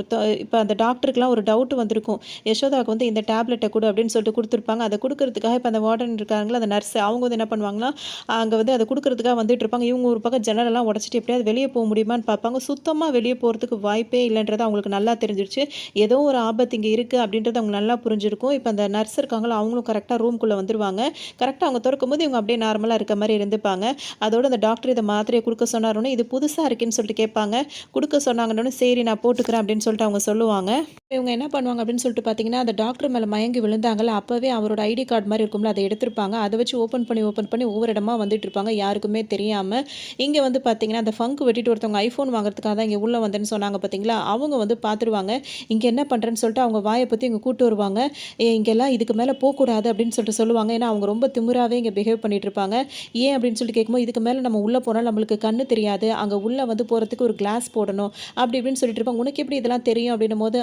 இப்ப அந்த டாக்டருக்குலாம் ஒரு டவுட் வந்திருக்கும். யசோதாவுக்கு வந்து இந்த டேப்லெட்ட குடு அப்படின்னு சொல்லிட்டு குடுத்துருப்பாங்க. அத குடுக்கறதுக்காக இப்ப அந்த வார்டன் இருக்காங்கல்ல, அந்த நர்ஸ் அவங்க வந்து என்ன பண்ணுவாங்கன்னா, அங்க வந்து அத குடுக்கறதுக்காக வந்துட்டு இருப்பாங்க. இவங்க ஒரு பக்கம் ஜன்னலெல்லாம் உடைச்சிட்டு எப்படியாவது வெளிய போ முடியுமான்னு பார்ப்பாங்க. சுத்தமா வெளிய போறதுக்கு வாய்ப்பே இல்லன்றது அவங்களுக்கு நல்லா தெரிஞ்சிருச்சு. ஏதோ ஒரு ஆபத்து இங்க இருக்கு அப்படின்றது அவங்களுக்கு நல்லா புரிஞ்சிருக்கும். இப்ப அந்த நர்ஸ் இருக்காங்கல்ல, அவங்களும் கரெக்ட்டா ரூம்குள்ள வந்துருவாங்க. கரெக்ட்டா அவங்க தொறக்கும்போது இவங்க அப்படியே நார்மலா இருக்க மாரி இருந்துப்பாங்க. அதோட அந்த டாக்டர் இத மாத்திரைய குடுக்க சொன்னாருன்னு, இது புதுசா இருக்கேன்னு சொல்லிட்டு கேட்பாங்க. குடுக்க சொன்னாங்கன்னோனே, சரி நான் போட்டுக்கிறேன் அப்படின்னு சொல்லிட்டு அவங்க சொல்லுவாங்க. இவங்க என்ன பண்ணுவாங்க அப்படின்னு சொல்லிட்டு பார்த்தீங்கன்னா, அந்த டாக்டர் மேல மயங்கி விழுந்தாங்கல்ல, அப்பவே அவரோட ஐடி கார்டு மாரி இருக்கும்ல, அத எடுத்திருப்பாங்க. அத வச்சு ஓப்பன் பண்ணி ஒவ்வொரு இடமா வந்துட்டு இருப்பாங்க. யாருக்குமே தெரியாம. இங்க வந்து பார்த்தீங்கன்னா, அந்த ஃபங்க் வெட்டிட்டு ஒருத்தவங்க ஐஃபோன் வாங்குறதுக்காக தான் இங்க உள்ள வந்தேன்னு சொன்னாங்க பார்த்தீங்களா, அவங்க வந்து பார்த்துருவாங்க. இங்க என்ன பண்றேன்னு சொல்லிட்டு அவங்க வாய பொத்தி இங்க கூட்டு வருவாங்க. இங்கெல்லாம் இதுக்கு மேல போக்கூடாது அப்படின்னு சொல்லிட்டு சொல்லுவாங்க. ஏன்னா அவங்க ரொம்ப திமிராவே இங்க பிஹேவ் பண்ணிட்டு இருப்பாங்க. ஏன் அப்படின்னு சொல்லிட்டு கேட்கும்போது, இதுக்கு மேல நம்ம உள்ள போனா நம்மளுக்கு கண்ணு தெரியாது. அங்க உள்ள வந்து போறதுக்கு ஒரு கிளாஸ் போடணும். அப்படி இப்படின்னு சொல்லிட்டு இருப்பாங்க. உனக்கு எப்படி இதெல்லாம் தெரியும் அப்படின்னும்போது,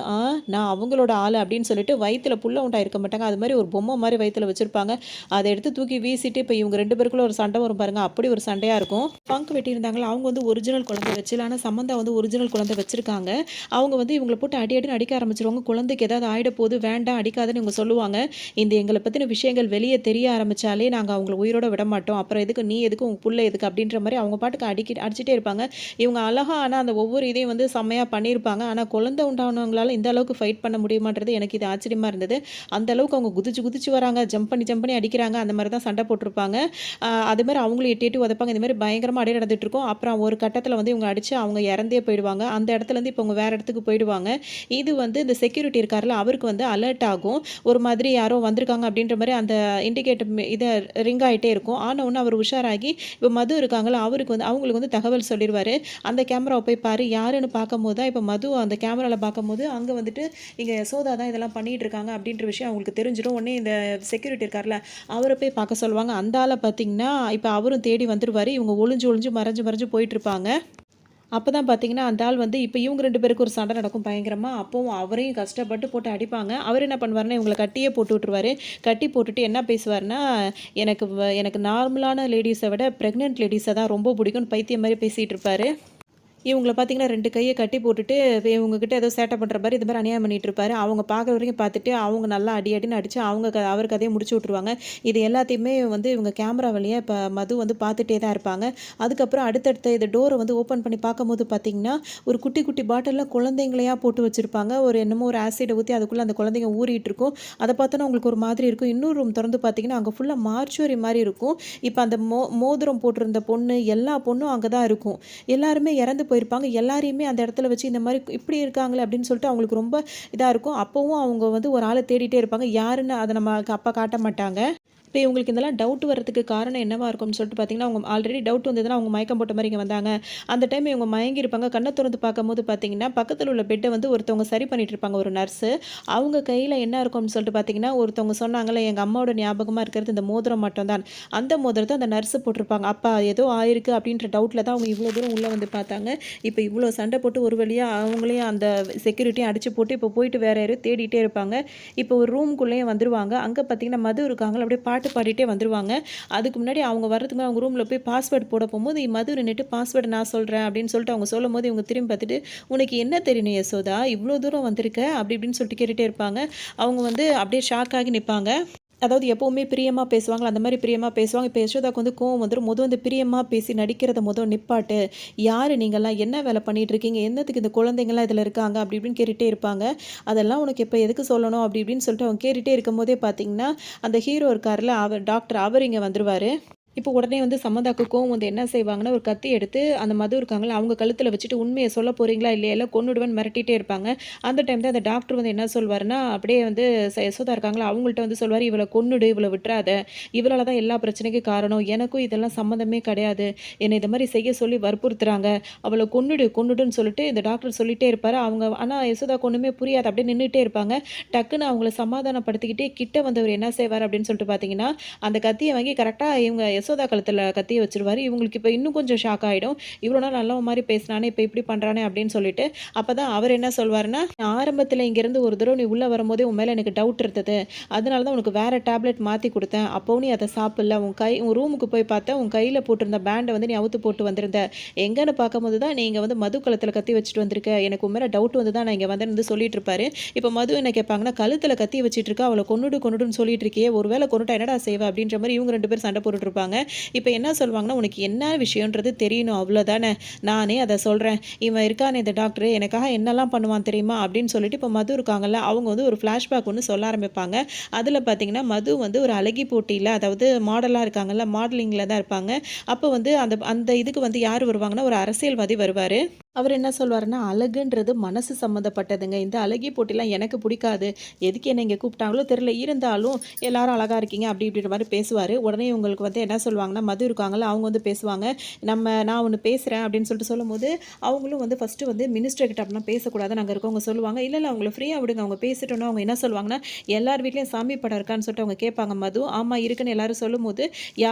நான் அவங்களோட ஆளு அப்படின்னு சொல்லிட்டு வயித்துல புல்ல உண்டா இருக்க மாட்டாங்க. அது மாரி ஒரு பொம்மை மாரி வயித்துல வச்சிருப்பாங்க. அத எடுத்து தூக்கி வீசிட்டு இப்ப இவங்க 2 பேருக்குள்ள ஒரு சண்டை வரும் பாருங்க. அப்படி ஒரு சண்டையா இருக்கும். பங்க் வெட்டியிருந்தாங்களா, அவங்க வந்து ஒரிஜினல் குழந்தை வச்சல. ஆனா சமந்தா வந்து ஒரிஜினல் குழந்தை வச்சிருக்காங்க. அவங்க வந்து இவங்கள போட்டு அடின்னு அடிக்க ஆரம்பிச்சிருவாங்க. குழந்தைக்கு ஏதாவது ஆயிட போது வேண்டாம் அடிக்காதன்னு இவங்க சொல்லுவாங்க. இந்த எங்கள பத்தின விஷயங்கள் வெளிய தெரிய ஆரம்பிச்சாலே நாங்க அவங்கள உயிரோட விட மாட்டோம். அப்புறம் எதுக்கு நீ எதுக்கு உங்க புள்ள எதுக்கு அப்படின்ற மாரி அவங்க பாட்டுக்கு அடிச்சிட்டே இருப்பாங்க. இவங்க அழகா ஆனா அந்த ஒவ்வொரு இதையும் வந்து செம்மையா பண்ணியிருப்பாங்க. ஆனா குழந்தை உண்டானவங்களால இந்த அளவுக்கு ஃபைட் பண்ண முடியுமான்றது எனக்கு இது ஆச்சரியமா இருந்தது. அந்த அளவுக்கு அவங்க குதிச்சு வராங்க. ஜம்ப் பண்ணி அடிக்கிறாங்க. அந்த மாரி தான் சண்டை போட்டுருப்பாங்க. அது மாரி அவங்களும் எட்டி உதைப்பாங்க. இந்த மாரி பயங்கரமா அடி நடந்துட்டு இருக்கும். அப்புறம் ஒரு கட்டத்துல வந்து இவங்க அடிச்சு அவங்க இறந்தே போயிடுவாங்க. அந்த இடத்துலருந்து இப்போ அவங்க வேற இடத்துக்கு போயிடுவாங்க. இது வந்து இந்த செக்யூரிட்டி இருக்கார்ல, அவருக்கு வந்து அலர்ட் ஆகும். ஒரு மாதிரி யாரோ வந்திருக்காங்க அப்படின்ற மாரி அந்த இண்டிகேட்டர் ரிங் ஆயிட்டே இருக்கும். ஆன உடனே அவர் உஷாராகி இப்போ மது இருக்காங்கல்ல, அவங்களுக்கு வந்து தகவல் சொல்லிருவாரு. அந்த கேமராவை போய் பாரு யாருன்னு பார்க்கும்போது தான் இப்போ மது அந்த கேமரால பார்க்கும்போது அங்க வந்துட்டு இங்க யசோதா தான் இதெல்லாம் பண்ணிட்டு இருக்காங்க அப்படின்ற விஷயம் அவங்களுக்கு தெரிஞ்சிடும். உடனே இந்த செக்யூரிட்டி இருக்கார்ல, அவரை போய் பார்க்க சொல்லுவாங்க. அந்த ஆளை பார்த்தீங்கன்னா இப்போ அவரும் தேடி வந்துருவாரு. இவங்க ஒளிஞ்சு மறைஞ்சு போயிட்டு இருப்பாங்க. அப்பதான் பார்த்தீங்கன்னா, அந்த ஆள் வந்து இப்ப இவங்க 2 பேருக்கு ஒரு சண்டை நடக்கும் பயங்கரமா. அப்பவும் அவரையும் கஷ்டப்பட்டு போட்டு அடிப்பாங்க. அவரு என்ன பண்ணுவாருன்னா, இவங்கள கட்டியே போட்டு விட்டுருவாரு. கட்டி போட்டுட்டு என்ன பேசுவாருன்னா, எனக்கு நார்மலான லேடீஸ விட பிரெக்னன்ட் லேடீஸ தான் ரொம்ப பிடிக்கும்னு பைத்தியம் மாரி பேசிட்டு இருப்பாரு. இவங்கள பார்த்தீங்கன்னா 2 கைய கட்டி போட்டுட்டு, இவங்க கிட்ட ஏதோ சேட்டை பண்ற மாரி இது மாரி அநியாயம் பண்ணிட்டு இருப்பாரு. அவங்க பார்க்குற வரைக்கும் பார்த்துட்டு, அவங்க நல்லா அடின்னு அடிச்சு, அவர் கதைய முடிச்சு விட்டுருவாங்க. இது எல்லாத்தையுமே வந்து இவங்க கேமரா வழியா இப்ப மது வந்து பார்த்துட்டே தான் இருப்பாங்க. அதுக்கப்புறம் அடுத்தடுத்த இந்த டோர வந்து ஓப்பன் பண்ணி பார்க்கும்போது பார்த்தீங்கன்னா, ஒரு குட்டி குட்டி பாட்டில்ல குழந்தைங்களையா போட்டு வச்சிருப்பாங்க. என்னமோ ஒரு ஆசிட ஊத்தி அதுக்குள்ள அந்த குழந்தைங்க ஊறிட்டு இருக்கும். அத பார்த்தோன்னா உங்களுக்கு ஒரு மாதிரி இருக்கும். இன்னொரு ரூம் தொறந்து பார்த்தீங்கன்னா, அங்க ஃபுல்லா மார்ச்சுவரி மாரி இருக்கும். இப்ப அந்த மோதிரம் போட்டிருந்த பொண்ணு, எல்லா பொண்ணும் அங்க தான் இருக்கும். எல்லாருமே இறந்து போயிருப்பாங்க. எல்லாரையுமே அந்த இடத்துல வச்சு இந்த மாரி இப்படி இருக்காங்களே அப்படின்னு சொல்லிட்டு அவங்களுக்கு ரொம்ப இதா இருக்கும். அப்பவும் அவங்க வந்து ஒரு ஆள தேடிட்டே இருப்பாங்க. யாருன்னு அத நமக்கு அப்ப காட்ட மாட்டாங்க. இப்ப இவங்களுக்கு இதெல்லாம் டவுட் வரதுக்கு காரணம் என்னவா இருக்கும்னு சொல்லிட்டு பார்த்தீங்கன்னா, அவங்க ஆல்ரெடி டவுட் வந்ததுன்னா அவங்க மயக்கம் போட்ட மாரி இங்க வந்தாங்க. அந்த டைம் இவங்க மயங்கி இருப்பாங்க. கண்ண தொறந்து பார்க்கும்போது பார்த்தீங்கன்னா, பக்கத்துல உள்ள பெட்ட வந்து ஒருத்தவங்க சரி பண்ணிட்டு இருப்பாங்க ஒரு நர்ஸு. அவங்க கையில என்ன இருக்கும்னு சொல்லிட்டு பார்த்தீங்கன்னா, ஒருத்தவங்க சொன்னாங்கல்ல, எங்க அம்மாவோட ஞாபகமா இருக்கிறது இந்த மோதிரம் மட்டும் தான். அந்த மோதிரத்த அந்த நர்ஸு போட்டிருப்பாங்க. அப்ப ஏதோ ஆயிருக்கு அப்படின்ற டவுட்ல தான் அவங்க இவ்வளோ தூரம் உள்ள வந்து பார்த்தாங்க. இப்ப இவ்வளோ சண்டை போட்டு ஒரு வழியா அவங்களையும் அந்த செக்யூரிட்டியும் அடிச்சு போட்டு இப்போ போயிட்டு வேற யாரையோ தேடிட்டே இருப்பாங்க. இப்போ ஒரு ரூம்குள்ளேயே வந்துருவாங்க. அங்க பார்த்தீங்கன்னா, மது இருக்காங்கல்ல, அப்படியே பாட்டு பாட்டு பாடிட்டே வந்துருவாங்க. அதுக்கு முன்னாடி அவங்க வர்றதுக்கு முன்னாடி அவங்க ரூம்ல போய் பாஸ்வேர்ட் போட போம்போது, மது நின்னுட்டு பாஸ்வேர்ட் நான் சொல்றேன் அப்படின்னு சொல்லிட்டு அவங்க சொல்லும்போது, இவங்க திரும்பி பார்த்துட்டு, "உனக்கு என்ன தெரியணும் யசோதா? இவ்ளோ தூரம் வந்திருக்க" அப்படி இப்படின்னு சொல்லிட்டு கேட்டுட்டே இருப்பாங்க. அவங்க வந்து அப்படியே ஷாக் ஆகி நிப்பாங்க. அதாவது எப்பவுமே பிரியமா பேசுவாங்கல்ல, அந்த மாரி பிரியமா பேசுவாங்க. இப்ப யசோதாக்கு வந்து கோவம் வந்துரும். வந்து பிரியமா பேசி நடிக்கிறத நிப்பாட்டு. யாரு நீங்கலாம்? என்ன வேல பண்ணிட்டு இருக்கீங்க? என்னத்துக்கு இந்த குழந்தைங்கலாம் இதுல இருக்காங்க? அப்படி இப்படின்னு கேட்டுட்டே இருப்பாங்க. அதெல்லாம் உனக்கு இப்ப எதுக்கு சொல்லணும்? அப்படி இப்படின்னு சொல்லிட்டு அவங்க கேட்டுட்டே இருக்கும்போதே பார்த்தீங்கன்னா, அந்த ஹீரோ இருக்கார்ல, அவர் டாக்டர் அவர் இங்க வந்துருவாரு. இப்போ உடனே வந்து சம்மந்தாக்கு கோவம் வந்து என்ன செய்வாங்கன்னா, ஒரு கத்தி எடுத்து அந்த மது இருக்காங்கல்ல, அவங்க கழுத்தில வச்சுட்டு உண்மைய சொல்ல போறீங்களா? இல்லையா? இல்ல கொன்னுடுவேன்னு மிரட்டிட்டே இருப்பாங்க. அந்த டைம் தான் அந்த டாக்டர் வந்து என்ன சொல்வாருன்னா, அப்படியே வந்து யசோதா இருக்காங்கல்ல, அவங்கள்ட்ட வந்து சொல்வாரு, "இவள கொன்னுடு, இவள விட்றாத. இவளால தான் எல்லா பிரச்சனைக்கும் காரணம். எனக்கும் இதெல்லாம் சம்மந்தமே கிடையாது. என்னை இந்த மாரி செய்ய சொல்லி வற்புறுத்துறாங்க. அவள கொன்னுடு, கொன்னுடுன்னு" சொல்லிட்டு இந்த டாக்டர் சொல்லிட்டே இருப்பாரு. அவங்க ஆனா யசோதாக்கு ஒண்ணுமே புரியாது. அப்படியே நின்னுட்டே இருப்பாங்க. டக்குன்னு அவங்கள சமாதானப்படுத்திக்கிட்டே கிட்ட வந்தவர் என்ன செய்வாரு அப்படின்னு சொல்லிட்டு பார்த்தீங்கன்னா, அந்த கத்திய வாங்கி கரெக்ட்டா இவங்க யசோதா கழுத்துல கத்திய வச்சுருவாரு. இவங்களுக்கு இப்ப இன்னும் கொஞ்சம் ஷாக் ஆயிடும். இவ்வளோ நாள் நல்லவன் மாரி பேசினானே, இப்ப இப்படி பண்றானே அப்படின்னு சொல்லிட்டு, அப்பதான் அவர் என்ன சொல்வாருன்னா, "ஆரம்பத்துல இங்கேருந்து ஒரு தடவ நீ உள்ள வரும்போதே உன் மேல எனக்கு டவுட் இருந்தது. அதனால தான் உனக்கு வேற டேப்லெட் மாத்தி குடுத்தேன். அப்பவும் நீ அத சாப்பிடல. உன் ரூமுக்கு போய் பார்த்தேன். உன் கையில போட்டிருந்த பேண்ட வந்து நீ அவுத்து போட்டு வந்திருந்த. எங்கன்னு பார்க்கும்போது தான் நீ இங்க வந்து மது கழுத்துல கத்தி வச்சுட்டு வந்திருக்க. எனக்கு உன் மேல டவுட் வந்து தான் நான் இங்க வந்தேன்னு வந்து சொல்லிட்டு இருப்பாரு. இப்ப மது என்ன கேட்பாங்கன்னா, "கழுத்துல கத்தி வச்சுட்டு இருக்க. அவள கொன்னுடு கொன்னுடுன்னு சொல்லிட்டு இருக்கியே. ஒரு வேள கொன்னுட்டா என்னடா செய்வ?" அப்படின்ற மாரி இவங்க 2 பேரும் சண்டை போட்டுட்டு இருப்பாங்க. இப்ப என்ன சொல்வாங்கன்னா, "உனக்கு என்ன விஷயம்ன்றது தெரியணும் அவ்வளோதானே. நானே அத சொல்றேன். இவன் இருக்கானே இந்த டாக்டரு, எனக்காக என்னலாம் பண்ணுவான் தெரியுமா?" அப்படின்னு சொல்லிட்டு இப்ப மது இருக்காங்கல்ல, அவங்க வந்து ஒரு ஃப்ளாஷ்பேக் ஒண்ணு சொல்ல ஆரம்பிப்பாங்க. அதுல பார்த்தீங்கன்னா, மது வந்து ஒரு அழகி போட்டியில அதாவது மாடலா இருக்காங்கல்ல, மாடலிங்ல தான் இருப்பாங்க. அப்ப வந்து அந்த அந்த இதுக்கு வந்து யார் வருவாங்கன்னா, ஒரு அரசியல்வாதி வருவாரு. அவர் என்ன சொல்வாருன்னா, "அழகுன்றது மனசு சம்மந்தப்பட்டதுங்க. இந்த அழகி போட்டிலாம் எனக்கு புடிக்காது. எதுக்கு என்ன இங்க கூப்பிட்டாங்களோ தெரியல. இருந்தாலும் எல்லாரும் அழகா இருக்கீங்க." அப்படி இப்படின்ற மாரி பேசுவாரு. உடனே இவங்களுக்கு வந்து என்ன சொல்வாங்கன்னா, மது இருக்காங்கல்ல, அவங்க வந்து பேசுவாங்க. "நான் ஒண்ணு பேசுறேன்" அப்படின்னு சொல்லிட்டு சொல்லும்போது, அவங்களும் வந்து ஃபர்ஸ்ட்டு வந்து மினிஸ்டர் கிட்ட அப்படிலாம் பேசக்கூடாதுன்னு அங்க இருக்கவங்க சொல்லுவாங்க. "இல்ல, இல்ல அவங்கள ஃப்ரீயா விடுங்க. அவங்க பேசட்டும்னா." அவங்க என்ன சொல்வாங்கன்னா, "எல்லார் வீட்லயும் சாமி படம் இருக்கான்னு?" சொல்லிட்டு அவங்க கேட்பாங்க மது. "ஆமா இருக்குன்னு" எல்லாரும் சொல்லும்போது,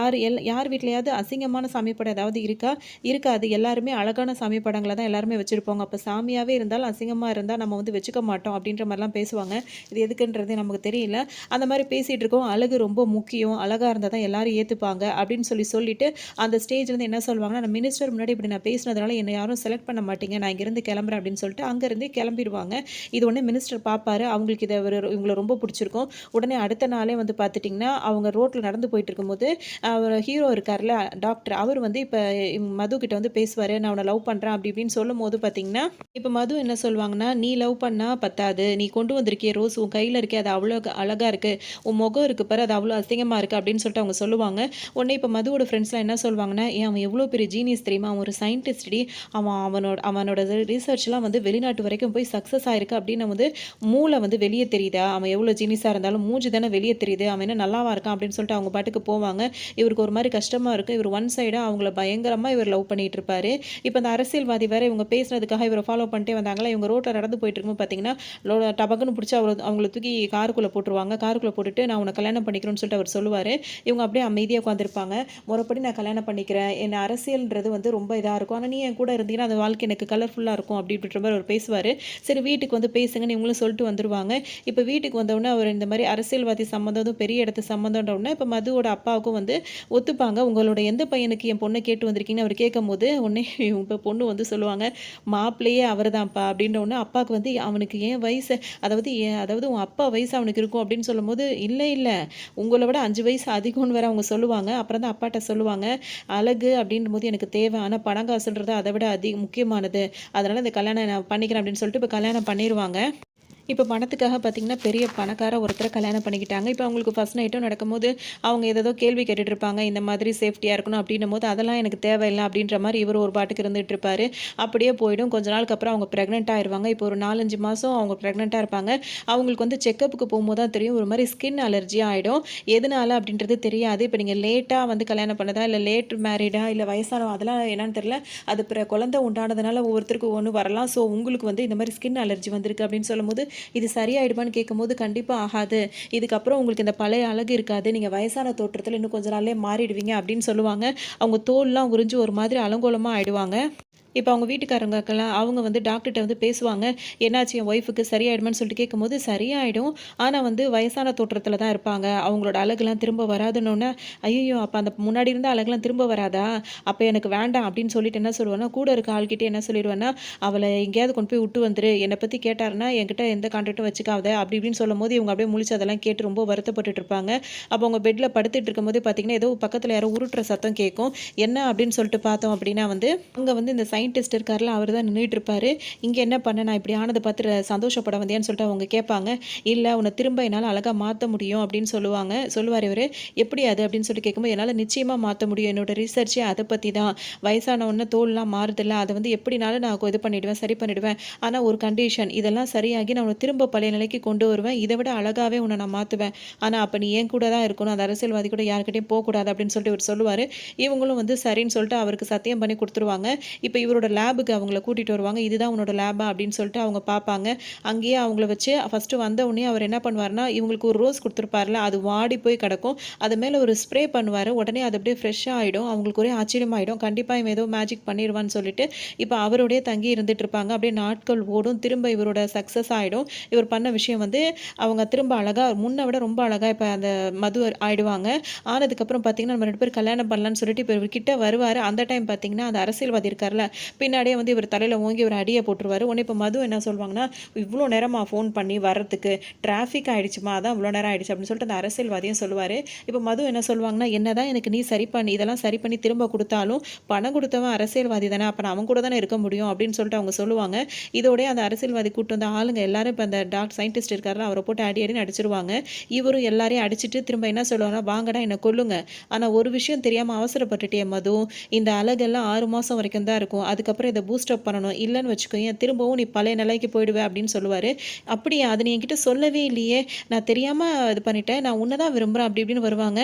யார் வீட்லயாவது அசிங்கமான சாமி படம் ஏதாவது இருக்கா? இருக்காது. எல்லாருமே அழகான சாமி படங்கள தான் எல்லாருமே வச்சிருப்போங்க. அப்ப சாமியாவே இருந்தாலும் அசிங்கமா இருந்தா நம்ம வந்து வச்சுக்க மாட்டோம் அப்படின்ற மாரிலாம் பேசுவாங்க. இது எதுக்குன்றது நமக்கு தெரியல. அந்த மாரி பேசிட்டு இருக்கோம். அழகு ரொம்ப முக்கியம். அழகா இருந்தா தான் எல்லாரும் ஏத்துப்பாங்க அப்படின்னு சொல்லிட்டு அந்த ஸ்டேஜ்லேருந்து என்ன சொல்லுவாங்கன்னா, "நான் மினிஸ்டர் முன்னாடி இப்படி நான் பேசினதுனால என்ன யாரும் செலக்ட் பண்ண மாட்டீங்க. நான் இங்கேருந்து கிளம்புறேன்" அப்படின்னு சொல்லிட்டு அங்கருந்தே கிளம்பிருவாங்க. இது உடனே மினிஸ்டர் பார்ப்பாரு. அவங்களுக்கு இவங்கள ரொம்ப புடிச்சிருக்கும். உடனே அடுத்த நாளே வந்து பார்த்துட்டீங்கன்னா, அவங்க ரோட்ல நடந்து போயிட்டு இருக்கும்போது, அவர் ஹீரோ இருக்கார்ல டாக்டர் அவர் வந்து இப்ப மது கிட்ட வந்து பேசுவாரு. "நான் உன்ன லவ் பண்றேன்" அப்படி இப்படின்னு சொல்லும்போது பார்த்தீங்கன்னா, இப்ப மது என்ன சொல்வாங்கன்னா, "நீ லவ் பண்ணா பத்தாது. நீ கொண்டு வந்திருக்கியே ரோஸ் உன் கையில இருக்கே அது அவ்வளோ அழகா இருக்கு. உன் முகம் இருக்கு பாரு அது அவ்வளோ அசிங்கமா இருக்கு" அப்படின்னு சொல்லிட்டு அவங்க சொல்லுவாங்க. உடனே இப்ப மதுவோட ஃப்ரெண்ட்ஸ்லாம் என்ன சொல்வாங்கன்னா, "ஏன் அவன் எவ்வளோ பெரிய ஜீனியஸ் தெரியுமா? அவன் ஒரு சயின்டிஸ்ட் டி. அவனோட அவனோட ரிசர்ச்லாம் வந்து வெளிநாட்டு வரைக்கும் போய் சக்சஸ் ஆயிருக்கு அப்படின்னு வந்து மூளை வந்து வெளிய தெரியுதா? அவன் எவ்வளோ ஜீனியஸா இருந்தாலும் மூஞ்சி தானே வெளிய தெரியுது. அவன் என்ன நல்லாவா இருக்கான்?" அப்படின்னு சொல்லிட்டு அவங்க பாட்டுக்கு போவாங்க. இவருக்கு ஒரு மாரி கஷ்டமா இருக்கு. இவர் ஒன் சைடா அவங்கள பயங்கரமா இவர் லவ் பண்ணிட்டு இருப்பாரு. இப்ப அந்த அரசியல்வாதி வேற இவங்க பேசுனதுக்காக இவர ஃபாலோ பண்ணிட்டே வந்தாங்களா, இவங்க ரோட்ல நடந்து போயிட்டு இருக்கும்போது பார்த்தீங்கன்னா, டபக்குன்னு புடிச்சு அவங்கள தூக்கி காருக்குள்ள போட்டுருவாங்க. காருக்குள்ள போட்டுட்டு, "நான் உன்ன கல்யாணம் பண்ணிக்கிறேன்னு" சொல்லிட்டு அவர் சொல்லுவாரு. இவங்க அப்படியே அமைதியா உட்காந்துருப்பாங்க. "முறைப்படி நான் கல்யாணம் பண்ணிக்கிறேன். என்ன அரசியல்ன்றது வந்து ரொம்ப இதா இருக்கும். ஆனா நீ என் கூட இருந்தீங்கன்னா, அந்த வாழ்க்கை எனக்கு கலர்ஃபுல்லா இருக்கும்." அப்படி இப்படின்ற மாரி அவர் பேசுவாரு. சரி வீட்டுக்கு வந்து பேசுங்கன்னு இவங்களும் சொல்லிட்டு வந்துருவாங்க. இப்ப வீட்டுக்கு வந்தவுடனே அவர் இந்த மாரி அரசியல்வாதி சம்மந்தம், அதுவும் பெரிய இடத்து சம்மந்தம்ன்ற உடனே இப்ப மதுவோட அப்பாவுக்கும் வந்து ஒத்துப்பாங்க. "உங்களோட எந்த பையனுக்கு என் பொண்ண கேட்டு வந்திருக்கீங்கன்னு" அவர் கேட்கும்போது, உடனே இப்ப பொண்ணு வந்து சொல்லுவாங்க, "மாப்பிள்ளையே அவர்தான்ப்பா" அப்படின்ன உடனே அப்பாவுக்கு வந்து அவனுக்கு ஏன் வயசு அதாவது உன் அப்பா வயசு அவனுக்கு இருக்கும் அப்படின்னு சொல்லும்போது, "இல்ல, இல்ல உங்கள விட 5 வயசு அதிகம்னு வேற அவங்க சொல்லுவாங்க." அப்புறம் தான் அப்பாட்ட சொல்லுவாங்க, "அழகு அப்படின்றபோது எனக்கு தேவை. ஆனா பணம் காசுன்றது அத விட முக்கியமானது. அதனால இந்த கல்யாணம் நான் பண்ணிக்கிறேன்" அப்படின்னு சொல்லிட்டு இப்ப கல்யாணம் பண்ணிருவாங்க. இப்ப பணத்துக்காக பார்த்தீங்கன்னா, பெரிய பணக்கார ஒருத்தர கல்யாணம் பண்ணிக்கிட்டாங்க. இப்ப அவங்களுக்கு ஃபர்ஸ்ட் நைட்டும் நடக்கும்போது, அவங்க ஏதேதோ கேள்வி கேட்டுட்டு இருப்பாங்க. இந்த மாதிரி சேஃப்டியா இருக்கணும் அப்டின்னும்போது, அதெல்லாம் எனக்கு தேவையில்ல அப்டின்ற மாரி இவரு ஒரு பாட்டுக்கு இருந்துட்டு இருப்பாரு. அப்படியே போயிடும். கொஞ்ச நாளுக்கு அப்புறம் அவங்க பிரெக்னன்ட் ஆயிருவாங்க. இப்போ ஒரு 4, 5 மாசம் அவங்க பிரெக்னன்ட்டா இருப்பாங்க. அவங்களுக்கு வந்து செக்கப்புக்கு போம்போது தான் தெரியும். ஒரு மாரி ஸ்கின் அலர்ஜியா ஆயிடும். எதனால அப்டின்றது தெரியாது. இப்ப நீங்க லேட்டா வந்து கல்யாணம் பண்ணதா, இல்ல லேட் மேரிடா, இல்ல வயசானவங்க அதெல்லாம் என்னன்னு தெரியல. அது குழந்தை உண்டானதுனால ஒவ்வொருத்தருக்கும் ஒவ்வொண்ணு வரலாம். ஸோ உங்களுக்கு வந்து இந்த மாரி ஸ்கின் அலர்ஜி வந்திருக்கு அப்டின்னு சொல்லும்போது, இது சரியாயிடுமான்னு கேட்கும்போது, கண்டிப்பா ஆகாது. இதுக்கப்புறம் உங்களுக்கு இந்த பழைய அழகு இருக்காது. நீங்க வயசான தோற்றத்துல இன்னும் கொஞ்ச நாள்லயே மாறிடுவீங்க அப்படின்னு சொல்லுவாங்க. அவங்க தோல்லாம் உரிஞ்சு ஒரு மாதிரி அலங்கோலமா ஆயிடுவாங்க. இப்போ அவங்க வீட்டுக்காரங்களுக்கெல்லாம் அவங்க வந்து டாக்டர்கிட்ட வந்து பேசுவாங்க. என்னாச்சு என் ஒய்ஃபுக்கு சரியாயிடுமான்னு சொல்லிட்டு கேட்கும்போது சரியாயிடும். ஆனா வந்து வயசான தோற்றத்தில தான் இருப்பாங்க. அவங்களோட அழகுலாம் திரும்ப வராதுன்னோனே, ஐய்யயோ! அப்ப அந்த முன்னாடி இருந்த அழகுலாம் திரும்ப வராதா? அப்ப எனக்கு வேண்டாம் அப்படின்னு சொல்லிட்டு என்ன சொல்லுவேன்னா, கூட இருக்க ஆள்கிட்ட என்ன சொல்லிருவேன்னா, அவள எங்கேயாவது கொண்டு போய் விட்டு வந்துரு. என்ன பத்தி கேட்டாருன்னா, என்கிட்ட எந்த கான்டாக்டும் வச்சுக்காத அப்படி இப்படின்னு சொல்லும்போது, இவங்க அப்படியே முழிச்சு அதெல்லாம் கேட்டு ரொம்ப வருத்தப்பட்டுட்டு இருப்பாங்க. அப்போ அவங்க பெட்ல படுத்துட்டு இருக்கும்போதே பார்த்தீங்கன்னா, ஏதோ பக்கத்துல யாரோ உருட்டுற சத்தம் கேட்கும். என்ன அப்படின்னு சொல்லிட்டு பார்த்தோம் அப்படின்னா வந்து, அங்க வந்து இந்த சயின்டிஸ்ட் இருக்கார்ல, அவரு தான் நின்னுட்டு இருப்பாரு. "இங்க என்ன பண்ண? நான் இப்படி ஆனத பார்த்து சந்தோஷப்பட வந்தியான்னு?" சொல்லிட்டு அவங்க கேட்பாங்க. "இல்ல, உன்ன திரும்ப என்னால அழகா மாத்த முடியும்" அப்படின்னு சொல்லுவாரு இவரு. "எப்படி அது?" அப்படின்னு சொல்லிட்டு கேட்கும்போது, "என்னால நிச்சயமா மாத்த முடியும். என்னோட ரிசர்ச்சே அத பத்தி தான். வயசான உடனே தோல்லாம் மாறுதுல்ல, அத வந்து எப்படினாலும் நான் இது பண்ணிடுவேன், சரி பண்ணிடுவேன். ஆனா ஒரு கண்டிஷன். இதெல்லாம் சரியாகி நான் உன்ன திரும்ப பழைய நிலைக்கு கொண்டு வருவேன். இத விட அழகாவே உன்ன நான் மாத்துவேன். ஆனா அப்ப நீ என் கூட தான் இருக்கணும். அந்த அரசியல்வாதி கூட யார்கிட்டயும் போக்கூடாது" அப்படின்னு சொல்லிட்டு இவரு சொல்லுவாரு. இவங்களும் வந்து சரின்னு சொல்லிட்டு அவருக்கு சத்தியம் பண்ணி குடுத்துருவாங்க. இப்ப இவரோட லேபுக்கு அவங்கள கூட்டிட்டு வருவாங்க. "இதுதான் உன்னோட லேபா?" அப்படின்னு சொல்லிட்டு அவங்க பார்ப்பாங்க. அங்கேயே அவங்கள வச்சு ஃபர்ஸ்ட்டு வந்த உடனே அவர் என்ன பண்ணுவாருன்னா, இவங்களுக்கு ஒரு ரோஸ் குடுத்துருப்பார்ல, அது வாடி போய் கிடக்கும். அது மேல ஒரு ஸ்ப்ரே பண்ணுவாரு. உடனே அது அப்படியே ஃப்ரெஷ்ஷா ஆயிடும். அவங்களுக்கு ஒரே ஆச்சரியமாயிடும். கண்டிப்பா இவன் ஏதோ மேஜிக் பண்ணிருவான்னு சொல்லிட்டு, இப்ப அவரோடயே தங்கி இருந்துட்டு இருப்பாங்க. அப்படியே நாட்கள் ஓடும். திரும்ப இவரோட சக்சஸ் ஆயிடும். இவர் பண்ண விஷயம் வந்து அவங்க திரும்ப அழகா முன்ன விட ரொம்ப அழகா இப்ப அந்த மது ஆயிடுவாங்க. ஆனதுக்கப்புறம் பார்த்தீங்கன்னா, நம்ம 2 பேரும் கல்யாணம் பண்ணலான்னு சொல்லிட்டு இப்ப இவர் கிட்ட வருவாரு. அந்த டைம் பார்த்தீங்கன்னா, அந்த அரசியல்வாதி இருக்கார்ல, பின்னாடியே வந்து இவர் தலையில ஓங்கி ஒரு அடிய போட்டுருவாரு. உடனே இப்ப மது என்ன சொல்வாங்கன்னா, "இவ்ளோ நேரமா ஃபோன் பண்ணி வர்றதுக்கு? டிராஃபிக் ஆயிடுச்சும்மா, அதான் இவ்ளோ நேரம் ஆயிடுச்சு" அப்படின்னு சொல்லிட்டு அந்த அரசியல்வாதியும் சொல்லுவாரு. இப்ப மது என்ன சொல்வாங்கன்னா, "என்னதான் எனக்கு நீ இதெல்லாம் சரி பண்ணி திரும்ப குடுத்தாலும், பணம் குடுத்தவன் அரசியல்வாதி தானே, அப்ப நான் அவன் கூட தானே இருக்க முடியும்" அப்படின்னு சொல்லிட்டு அவங்க சொல்லுவாங்க. இதோடயே அந்த அரசியல்வாதி கூட்டு வந்த ஆளுங்க எல்லாரும் இப்ப அந்த சயின்டிஸ்ட் இருக்கார்ல, அவர போட்டு அடி அடின்னு அடிச்சுருவாங்க. இவரும் எல்லாரையும் அடிச்சுட்டு திரும்ப என்ன சொல்லுவாருன்னா, "வாங்கடா என்ன கொல்லுங்க. ஆனா ஒரு விஷயம் தெரியாம அவசரப்பட்டுட்டியே மது. இந்த அழகெல்லாம் 6 மாசம் வரைக்கும் தான் இருக்கும். அதுக்கப்புறம் இத பூஸ்ட் அப் பண்ணணும். இல்லன்னு வச்சுக்கோயேன், திரும்பவும் நீ பழைய நிலைக்கு போயிடுவ" அப்படின்னு சொல்லுவாரு. "அப்படியா? அத நீ என்கிட்ட சொல்லவே இல்லையே. நான் தெரியாம இது பண்ணிட்டேன். நான் உன்ன தான் விரும்புறேன்" அப்படி இப்படின்னு வருவாங்க.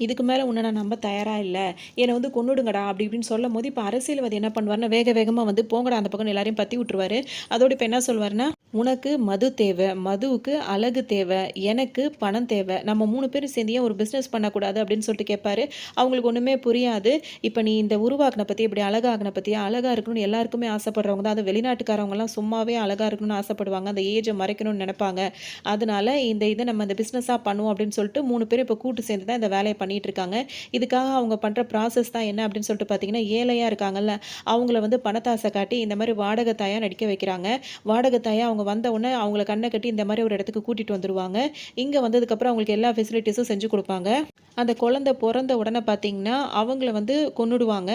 இதுக்கு மேல உன்ன நான் நம்ப தயாரா இல்ல. என்ன வந்து கொன்னுடுங்கடா அப்படி இப்படின்னு சொல்லும்போது, இப்ப அரசியல்வாதி என்ன பண்ணுவாருன்னா, வேக வேகமா வந்து போங்கடா அந்த பக்கம்ன்னு எல்லாரையும் பத்தி விட்டுருவாரு. அதோட இப்ப என்ன சொல்வாருன்னா, "உனக்கு மது தேவ, மதுவுக்கு அழகு தேவ, எனக்கு பணம் தேவ. நம்ம 3 பேரும் சேர்ந்து ஏன் ஒரு பிசினஸ் பண்ணக்கூடாது?" அப்படின்னு சொல்லிட்டு கேட்பாரு. அவங்களுக்கு ஒண்ணுமே புரியாது. இப்ப நீ இந்த உருவாக்குன பத்தி, இப்படி அழகாகுன பத்தியா? அழகா இருக்கணும்னு எல்லாருக்குமே ஆசைப்படுறவங்க தான். அதுவும் வெளிநாட்டுக்காரவங்கலாம் சும்மாவே அழகா இருக்கணும்னு ஆசைப்படுவாங்க. அந்த ஏஜ மறைக்கணும்னு நெனைப்பாங்க. அதனால இத நம்ம இந்த பிசினஸா பண்ணுவோம் அப்படின்னு சொல்லிட்டு 3 பேரும் இப்ப கூட்டு சேர்ந்து தான் இந்த வேலைய பண்ணிட்டு இருக்காங்க. இதுக்காக அவங்க பண்ற ப்ராசஸ் தான் என்ன அப்படின்னு சொல்லிட்டு பார்த்தீங்கன்னா, ஏழையா இருக்காங்கல்ல, அவங்கள வந்து பணத்தாசை காட்டி இந்த மாரி வாடகை தாயா நடிக்க வைக்கிறாங்க. வாடகை தாயா அவங்க வந்த உடனே அவங்கள கண்ண கட்டி இந்த மாரி ஒரு இடத்துக்கு கூட்டிட்டு வந்துருவாங்க. இங்க வந்ததுக்கப்புறம் அவங்களுக்கு எல்லா ஃபெசிலிட்டீஸும் செஞ்சு குடுப்பாங்க. அந்த குழந்தை பொறந்த உடனே பார்த்தீங்கன்னா, அவங்கள வந்து கொன்னுடுவாங்க.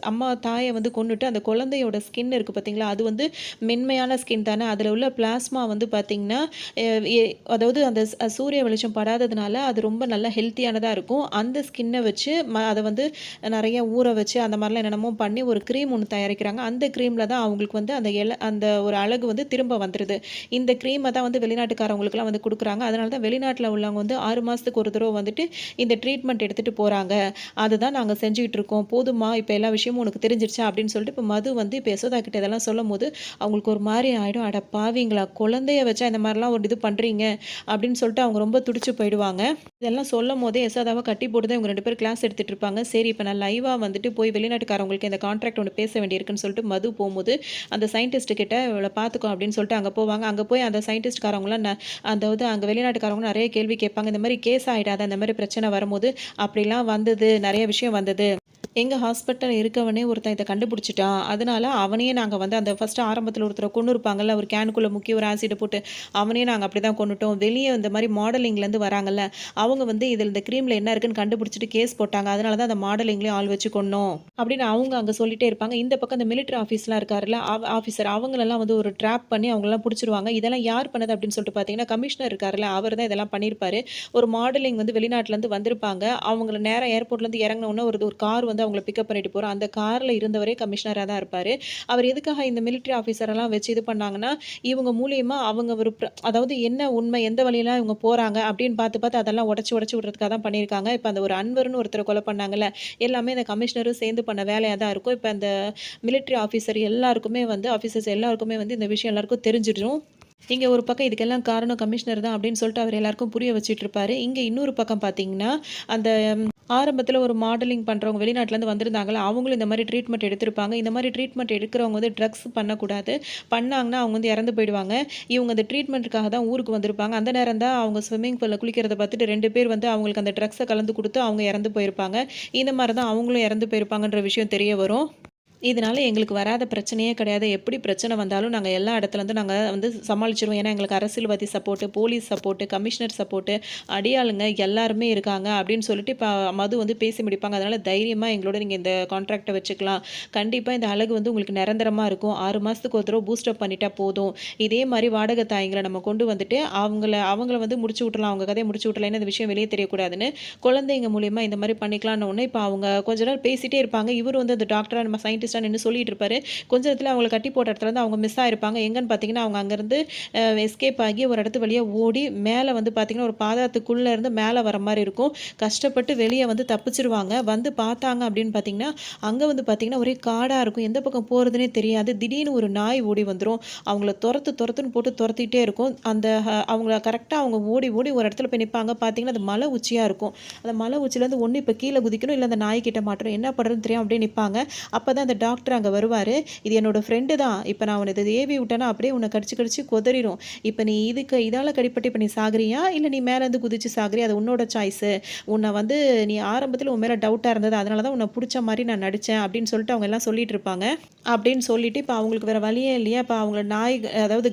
அம்மா தாய வந்து கொன்னுட்டு அந்த குழந்தையோட ஸ்கின் இருக்கு பார்த்தீங்களா, அது வந்து மென்மையான ஸ்கின் தானே. அதில உள்ள பிளாஸ்மா வந்து பார்த்தீங்கன்னா, எ எ அதாவது அந்த சூரிய வெளிச்சம் படாததுனால அது ரொம்ப நல்லா ஹெல்த்தியானதா இருக்கும். அந்த ஸ்கின்ன வச்சு அத வந்து நெறைய ஊற வச்சு அந்த மாரிலாம் என்னென்னமோ பண்ணி ஒரு கிரீம் ஒண்ணு தயாரிக்கிறாங்க. அந்த கிரீம்ல தான் அவங்களுக்கு வந்து அந்த ஒரு அழகு வந்து திரும்ப வந்துருது. இந்த கிரீம தான் வந்து வெளிநாட்டுக்காரவங்களுக்குலாம் வந்து குடுக்குறாங்க. அதனால தான் வெளிநாட்ல உள்ளவங்க வந்து 6 மாசத்துக்கு ஒரு தடவ வந்துட்டு இந்த ட்ரீட்மெண்ட் எடுத்துட்டு போறாங்க. அதுதான் நாங்க செஞ்சுகிட்டு இருக்கோம். போதுமா, இப்ப எல்லா விஷயமும் உனக்கு தெரிஞ்சிருச்சா? அப்படின்னு சொல்லிட்டு இப்ப மது வந்து இப்ப யசோதா கிட்ட இதெல்லாம் சொல்லும்போது, அவங்களுக்கு ஒரு மாரி ஆயிடும். அட பாவிங்களா! குழந்தைய வச்சா இந்த மாரிலாம் ஒரு இது பண்றீங்க அப்படின்னு சொல்லிட்டு அவங்க ரொம்ப துடிச்சு போயிடுவாங்க. இதெல்லாம் சொல்லும்போதே யசோதாவ கட்டி போட்டு தான் இவங்க 2 பேரும் கிளாஸ் எடுத்துட்டு இருப்பாங்க. சரி, இப்ப நான் லைவா வந்துட்டு போய் வெளிநாட்டுக்காரவங்களுக்கு இந்த கான்ட்ராக்ட் ஒண்ணு பேச வேண்டியிருக்குன்னு சொல்லிட்டு மது போம்போது, அந்த சயின்டிஸ்ட் கிட்ட இவள பார்த்துக்கோ அப்படின்னு சொல்லிட்டு அங்க போவாங்க. அங்க போய் அந்த சயின்டிஸ்ட்காரவங்கலாம் அதாவது அங்க வெளிநாட்டுக்காரவங்க நெறைய கேள்வி கேட்பாங்க. இந்த மாரி கேஸ் ஆயிடாதா? இந்த மாரி பிரச்சனை வரும்போது, அப்படிலாம் வந்தது. நெறைய விஷயம் வந்தது. எங்க ஹாஸ்பிட்டல் இருக்கவனே ஒருத்தன் இத கண்டுபிடிச்சுட்டான். அதனால அவனையே நாங்க வந்து அந்த ஃபர்ஸ்ட் ஆரம்பத்துல ஒருத்தர கொன்னுருப்பாங்கல்ல, ஒரு கேனுக்குள்ள முக்கி ஒரு ஆசிட போட்டு, அவனையும் நாங்க அப்படிதான் கொன்னுட்டோம். வெளிய இந்த மாரி மாடலிங்லேருந்து வராங்கல்ல, அவங்க வந்து இதில இந்த கிரீம்ல என்ன இருக்குன்னு கண்டுபிடிச்சுட்டு கேஸ் போட்டாங்க. அதனால தான் அந்த மாடலிங்லயும் ஆள் வச்சு கொன்னோம். அப்படின்னு அவங்க அங்க சொல்லிட்டே இருப்பாங்க. இந்த பக்கம் இந்த மிலிட்டரி ஆஃபீஸ்லாம் இருக்காருல்ல, ஆஃபீசர் அவங்களெல்லாம் வந்து ஒரு ட்ராப் பண்ணி அவங்களலாம் புடிச்சுருவாங்க. இதெல்லாம் யார் பண்ணது அப்படின்னு சொல்லிட்டு பார்த்தீங்கன்னா, கமிஷனர் இருக்காருல்ல, அவர் தான் இதெல்லாம் பண்ணியிருப்பாரு. ஒரு மாடலிங் வந்து வெளிநாட்டுலேருந்து வந்திருப்பாங்க. அவங்கள நேரா ஏர்போர்ட்லேருந்து இறங்குன உடனே ஒரு கார் வந்து அவங்கள பிக்கப் பண்ணிட்டு போறோம். அந்த கார்ல இருந்தவரே கமிஷனரா தான் இருப்பாரு. அவர் எதுக்காக இந்த மிலிட்டரி ஆஃபீசர் எல்லாம் வச்சு இது பண்ணாங்கன்னா, இவங்க மூலியமா அவங்க ஒரு அதாவது என்ன உண்மை, எந்த வழியெல்லாம் இவங்க போறாங்க அப்படின்னு பார்த்து பார்த்து அதெல்லாம் உடைச்சு உடைச்சு விடுறதுக்காக தான் பண்ணியிருக்காங்க. இப்ப அந்த ஒரு அன்வர்ன்னு ஒருத்தர கொலை பண்ணாங்கல்ல, எல்லாமே இந்த கமிஷனரும் சேர்ந்து பண்ண வேலையா தான் இருக்கும். இப்ப அந்த மிலிட்டரி ஆஃபீசர்ஸ் எல்லாருக்குமே வந்து இந்த விஷயம் எல்லாருக்கும் தெரிஞ்சிடும். இங்க ஒரு பக்கம் இதுக்கெல்லாம் காரணம் கமிஷனர் தான் அப்படின்னு சொல்லிட்டு அவர் எல்லாருக்கும் புரிய வச்சுட்டு இருப்பாரு. இங்க இன்னொரு பக்கம் பார்த்தீங்கன்னா, அந்த ஆரம்பத்தில ஒரு மாடலிங் பண்றவங்க வெளிநாட்டிலேருந்து வந்திருந்தாங்கல்ல, அவங்களும் இந்த மாரி ட்ரீட்மெண்ட் எடுத்திருப்பாங்க. இந்த மாரி ட்ரீட்மெண்ட் எடுக்கிறவங்க வந்து ட்ரக்ஸ் பண்ணக்கூடாது. பண்ணாங்கன்னா அவங்க வந்து இறந்து போயிடுவாங்க. இவங்க அந்த ட்ரீட்மெண்ட்டுக்காக தான் ஊருக்கு வந்திருப்பாங்க. அந்த நேரம் தான் அவங்க ஸ்விம்மிங் பூல்ல குளிக்கிறத பார்த்துட்டு 2 பேர் வந்து அவங்களுக்கு அந்த ட்ரக்ஸ கலந்து குடுத்து அவங்க இறந்து போயிருப்பாங்க. இந்த மாரி தான் அவங்களும் இறந்து போயிருப்பாங்கன்ற விஷயம் தெரிய வரும். இதனால எங்களுக்கு வராத பிரச்சனையே கிடையாது. எப்படி பிரச்சனை வந்தாலும் நாங்க எல்லா இடத்துலருந்து நாங்க வந்து சமாளிச்சுருவோம். ஏன்னா, எங்களுக்கு அரசியல்வாதி support, police support, commissioner support, அடியாளுங்க எல்லாருமே இருக்காங்க அப்படின்னு சொல்லிட்டு இப்ப மது வந்து பேசி முடிப்பாங்க. அதனால தைரியமா எங்களோட நீங்க இந்த கான்ட்ராக்ட்ட வச்சுக்கலாம். கண்டிப்பா இந்த அழகு வந்து உங்களுக்கு நிரந்தரமா இருக்கும். 6 மாசத்துக்கு ஒரு தடவ பூஸ்ட் அப் பண்ணிட்டா போதும். இதே மாரி வாடகை தாய்ங்கள நம்ம கொண்டு வந்துட்டு அவங்கள வந்து முடிச்சு விட்டுறலாம். அவங்க கதைய முடிச்சு விட்டுறலாம். ஏன்னா இந்த விஷயம் வெளிய தெரியக்கூடாதுன்னு. குழந்தைங்க மூலியமா இந்த மாரி பண்ணிக்கலான்ன உடனே இப்ப அவங்க கொஞ்ச நேரம் பேசிட்டே இருப்பாங்க. இவரு வந்து அந்த டாக்டரா நம்ம சயின்டிஸ்ட்டா நின்னு சொல்லிட்டு இருப்பாரு. கொஞ்ச நேரத்துல அவங்கள கட்டி போட்ட இடத்துல இருந்து அவங்க மிஸ் ஆயிருப்பாங்க. எங்கன்னு பார்த்தீங்கன்னா, அவங்க அங்கருந்து எஸ்கேப் ஆகி ஒரு இடத்து வழியா ஓடி மேல வந்து பார்த்தீங்கன்னா, ஒரு பாதாளத்துக்குள்ள இருந்து மேல வர மாரி இருக்கும். கஷ்டப்பட்டு வெளிய வந்து தப்பிச்சுருவாங்க. வந்து பார்த்தாங்க அப்படின்னு பார்த்தீங்கன்னா, அங்க வந்து பார்த்தீங்கன்னா, ஒரே காடா இருக்கும். எந்த பக்கம் போறதுன்னே தெரியாது. திடீர்னு ஒரு நாய் ஓடி வந்துரும். அவங்கள தொரத்துன்னு போட்டு தொரத்திட்டே இருக்கும். அந்த அவங்கள கரெக்ட்டா அவங்க ஓடி ஓடி ஒரு இடத்துல போய் நிப்பாங்க. பார்த்தீங்கன்னா, அது மலை உச்சியா இருக்கும். அந்த மலை உச்சிலேருந்து ஒண்ணு இப்ப கீழ குதிக்கணும், இல்ல அந்த நாய்க்கிட்ட மாட்டணும். என்ன பண்றதுன்னு தெரியாம அப்படியே நிப்பாங்க. அப்பதான் அந்த டாக்டர் அங்க வருவாரு. "இது என்னோட ஃப்ரெண்டு தான். இப்ப நான் உன்ன இத ஏவி விட்டேன்னா, அப்படியே உன்ன கடிச்சு கடிச்சு கொதறிரும். இப்ப நீ இதால கடிப்பட்டு இப்ப நீ சாகுறியா? இல்ல நீ மேலேருந்து குதிச்சு சாகுறியா? அது உன்னோட சாய்ஸு. உன்ன வந்து நீ ஆரம்பத்தில உன் மேல டவுட்டா இருந்தது. அதனால தான் உன்ன புடிச்ச மாரி நான் நடிச்சேன்." அப்படின்னு சொல்லிட்டு அவங்க எல்லாம் சொல்லிட்டு இருப்பாங்க. அப்படின்னு சொல்லிட்டு இப்ப அவங்களுக்கு வேற வழியே இல்லையா? இப்ப அவங்கள அதாவது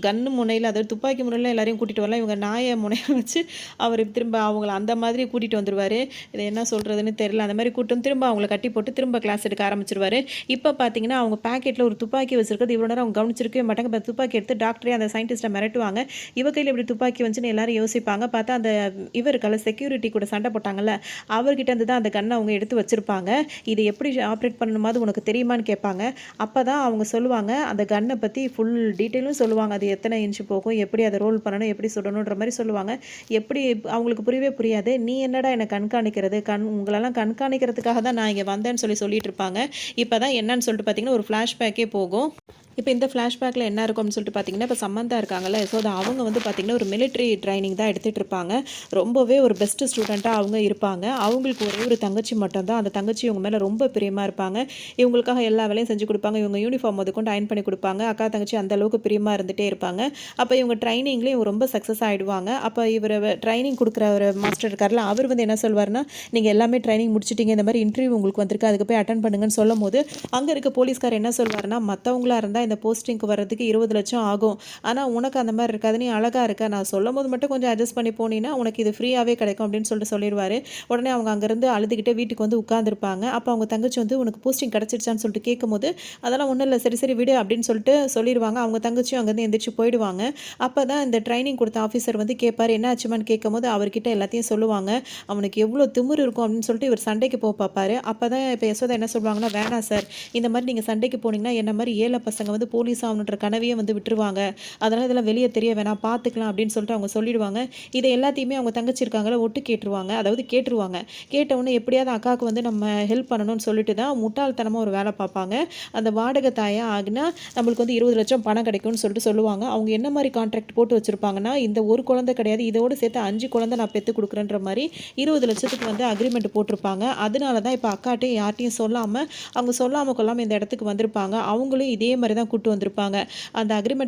கன்னு முனையில அதாவது துப்பாக்கி முனையில எல்லாரையும் கூட்டிட்டு வரலாம். இவங்க நாய முனைய வச்சு அவரு திரும்ப அவங்கள அந்த மாதிரி கூட்டிட்டு வந்துருவாரு. இத என்ன சொல்றதுன்னு தெரியல. அந்த மாரி கூட்டு வந்து திரும்ப அவங்கள கட்டி போட்டு திரும்ப கிளாஸ் எடுக்க ஆரம்பிச்சுருவாரு. இப்ப பார்த்தீங்கன்னா, அவங்க பாக்கெட்ல ஒரு துப்பாக்கி வச்சிருக்கிறது இவ்வளோ நேரம் அவங்க கவனிச்சிருக்கவே மாட்டாங்க. இப்ப துப்பாக்கி எடுத்து டாக்டரே அந்த சயின்டிஸ்ட்ட மிரட்டுவாங்க. இவ கையில எப்படி துப்பாக்கி வந்துச்சுன்னு எல்லாரும் யோசிப்பாங்க. பார்த்தா அந்த இவர் இருக்கார்ல செக்யூரிட்டி கூட சண்டை போட்டாங்கல்ல, அவர்கிட்ட இருந்து தான் அந்த கன்ன அவங்க எடுத்து வச்சிருப்பாங்க. "இத எப்படி ஆப்ரேட் பண்ணணுமாவது உனக்கு தெரியுமான்னு?" கேட்பாங்க. அப்பதான் அவங்க சொல்லுவாங்க, அந்த கன்ன பத்தி ஃபுல் டீட்டெயிலும் சொல்லுவாங்க. அது எத்தன இன்ச் போகும், எப்படி அத ரோல் பண்ணணும், எப்படி சுடணுன்ற மாரி சொல்லுவாங்க. எப்படி அவங்களுக்கு புரியவே புரியாது. "நீ என்னடா என்ன கண்காணிக்கிறது? உங்களெல்லாம் கண்காணிக்கிறதுக்காக தான் நான் இங்க வந்தேன்னு" சொல்லிட்டு இருப்பாங்க. இப்பதான் என்னன்னு சொல்லிட்டு பார்த்தீங்கன்னா, ஒரு ஃப்ளாஷ்பேக்கே போகும். இப்ப இந்த ஃப்ளாஷ்பேக்ல என்ன இருக்கும் அப்படின்னு சொல்லிட்டு பார்த்தீங்கன்னா, இப்ப சமந்தா இருக்காங்கல்ல, ஸோ அவங்க வந்து பார்த்தீங்கன்னா, ஒரு மிலிட்டரி ட்ரெய்னிங் தான் எடுத்துட்டு இருப்பாங்க. ரொம்பவே ஒரு பெஸ்ட் ஸ்டூடெண்ட்டா அவங்க இருப்பாங்க. அவங்களுக்கு ஒரே ஒரு தங்கச்சி மட்டும் தான். அந்த தங்கச்சி இவங்க மேல ரொம்ப பிரியமா இருப்பாங்க. இவங்களுக்காக எல்லா வேலையும் செஞ்சு குடுப்பாங்க. இவங்க யூனிஃபார்ம் மொதற்கொண்டு அயர்ன் பண்ணி குடுப்பாங்க. அக்கா, தங்கச்சி அந்த அளவுக்கு பிரியமா இருந்துட்டே இருப்பாங்க. அப்ப இவங்க ட்ரெய்னிங்லயும் இவங்க ரொம்ப சக்சஸ் ஆயிடுவாங்க. அப்ப இவரு ட்ரெய்னிங் குடுக்குற ஒரு மாஸ்டர் இருக்கார்ல, அவர் வந்து என்ன சொல்வாருன்னா, "நீங்க எல்லாமே ட்ரெய்னிங் முடிச்சுட்டீங்க. இந்த மாரி இன்டர்வியூ உங்களுக்கு வந்திருக்கு. அதுக்கு போய் அட்டெண்ட் பண்ணுங்கன்னு" சொல்லும்போது, அங்க இருக்க போலீஸ்காரர் என்ன சொல்வாருன்னா, "மத்தவங்களா இருந்தா இந்த போஸ்டிங்க்கு வர்றதுக்கு 20,00,000 ஆகும். ஆனா உனக்கு அந்த மாரி இருக்காது. நீ அழகா இருக்க. நான் சொல்லும்போது மட்டும் கொஞ்சம் அட்ஜஸ்ட் பண்ணி போனீன்னா, உனக்கு இது ஃப்ரீயாவே கிடைக்கும்" அப்படின்னு சொல்லிருவாரு. உடனே அவங்க அங்கருந்து அழுதுகிட்டே வீட்டுக்கு வந்து உட்கார்ந்திருப்பாங்க. அப்ப அவங்க தங்கச்சி வந்து, "உனக்கு போஸ்டிங் கிடைச்சிருச்சான்னு?" சொல்லிட்டு கேட்கும்போது, "அதெல்லாம் ஒண்ணும் இல்ல. சரி, சரி விடு" அப்படின்னு சொல்லிட்டு சொல்லிருவாங்க. அவங்க தங்கச்சியும் அங்கருந்து எந்திரிச்சு போயிடுவாங்க. அப்பதான் இந்த ட்ரெய்னிங் குடுத்த ஆஃபீசர் வந்து கேட்பாரு, "என்ன ஆச்சும்மான்னு?" கேட்கும்போது அவர்கிட்ட எல்லாத்தையும் சொல்லுவாங்க. அவனுக்கு எவ்ளோ திமிரு இருக்கும் அப்படின்னு சொல்லிட்டு இவர் சண்டைக்கு பார்ப்பாரு. அப்பதான் இப்ப யசோதா என்ன சொல்வாங்கன்னா, "வேணாம் சார். இந்த மாரி நீங்க சண்டைக்கு போனீங்கன்னா, என்ன மாரி ஏழை பசங்க வந்து போலீஸ் ஆகணுன்ற கனவையே வந்து விட்டுருவாங்க. அதனால இதெல்லாம் வெளிய தெரிய வேணாம். பார்த்துக்கலாம்" அப்படின்னு சொல்லிட்டு அவங்க சொல்லிடுவாங்க. இத எல்லாத்தையுமே அவங்க தங்கச்சி இருக்காங்கல்ல, ஒட்டு கேட்டுருவாங்க. அதாவது கேட்டுருவாங்க. கேட்ட உடனே எப்படியாவது அக்காவுக்கு வந்து நம்ம ஹெல்ப் பண்ணணும்னு சொல்லிட்டு தான் முட்டாள்தனமா ஒரு வேலை பார்ப்பாங்க. அந்த வாடகை தாயா ஆகுனா, நம்மளுக்கு வந்து 20,00,000 பணம் கிடைக்கும்னு சொல்லிட்டு சொல்லுவாங்க. அவங்க என்ன மாரி கான்ட்ராக்ட் போட்டு வச்சிருப்பாங்கன்னா, இந்த ஒரு குழந்தை கிடையாது. இதோட சேர்த்து 5 குழந்தை நான் பெத்து குடுக்குறேன்ற மாரி 20,00,000க்கு வந்து அக்ரீமெண்ட் போட்டிருப்பாங்க. அதனால தான் இப்ப அக்காட்டயும் யார்ட்டயும் சொல்லாம, அவங்க சொல்லாம கொள்ளாம இந்த இடத்துக்கு வந்திருப்பாங்க. அவங்களும் இதே மாரி தான் கூட்டு வந்திருப்பாங்க. இந்த அக்ரீமெண்ட்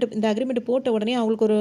போட்ட உடனே அவங்களுக்கு ஒரு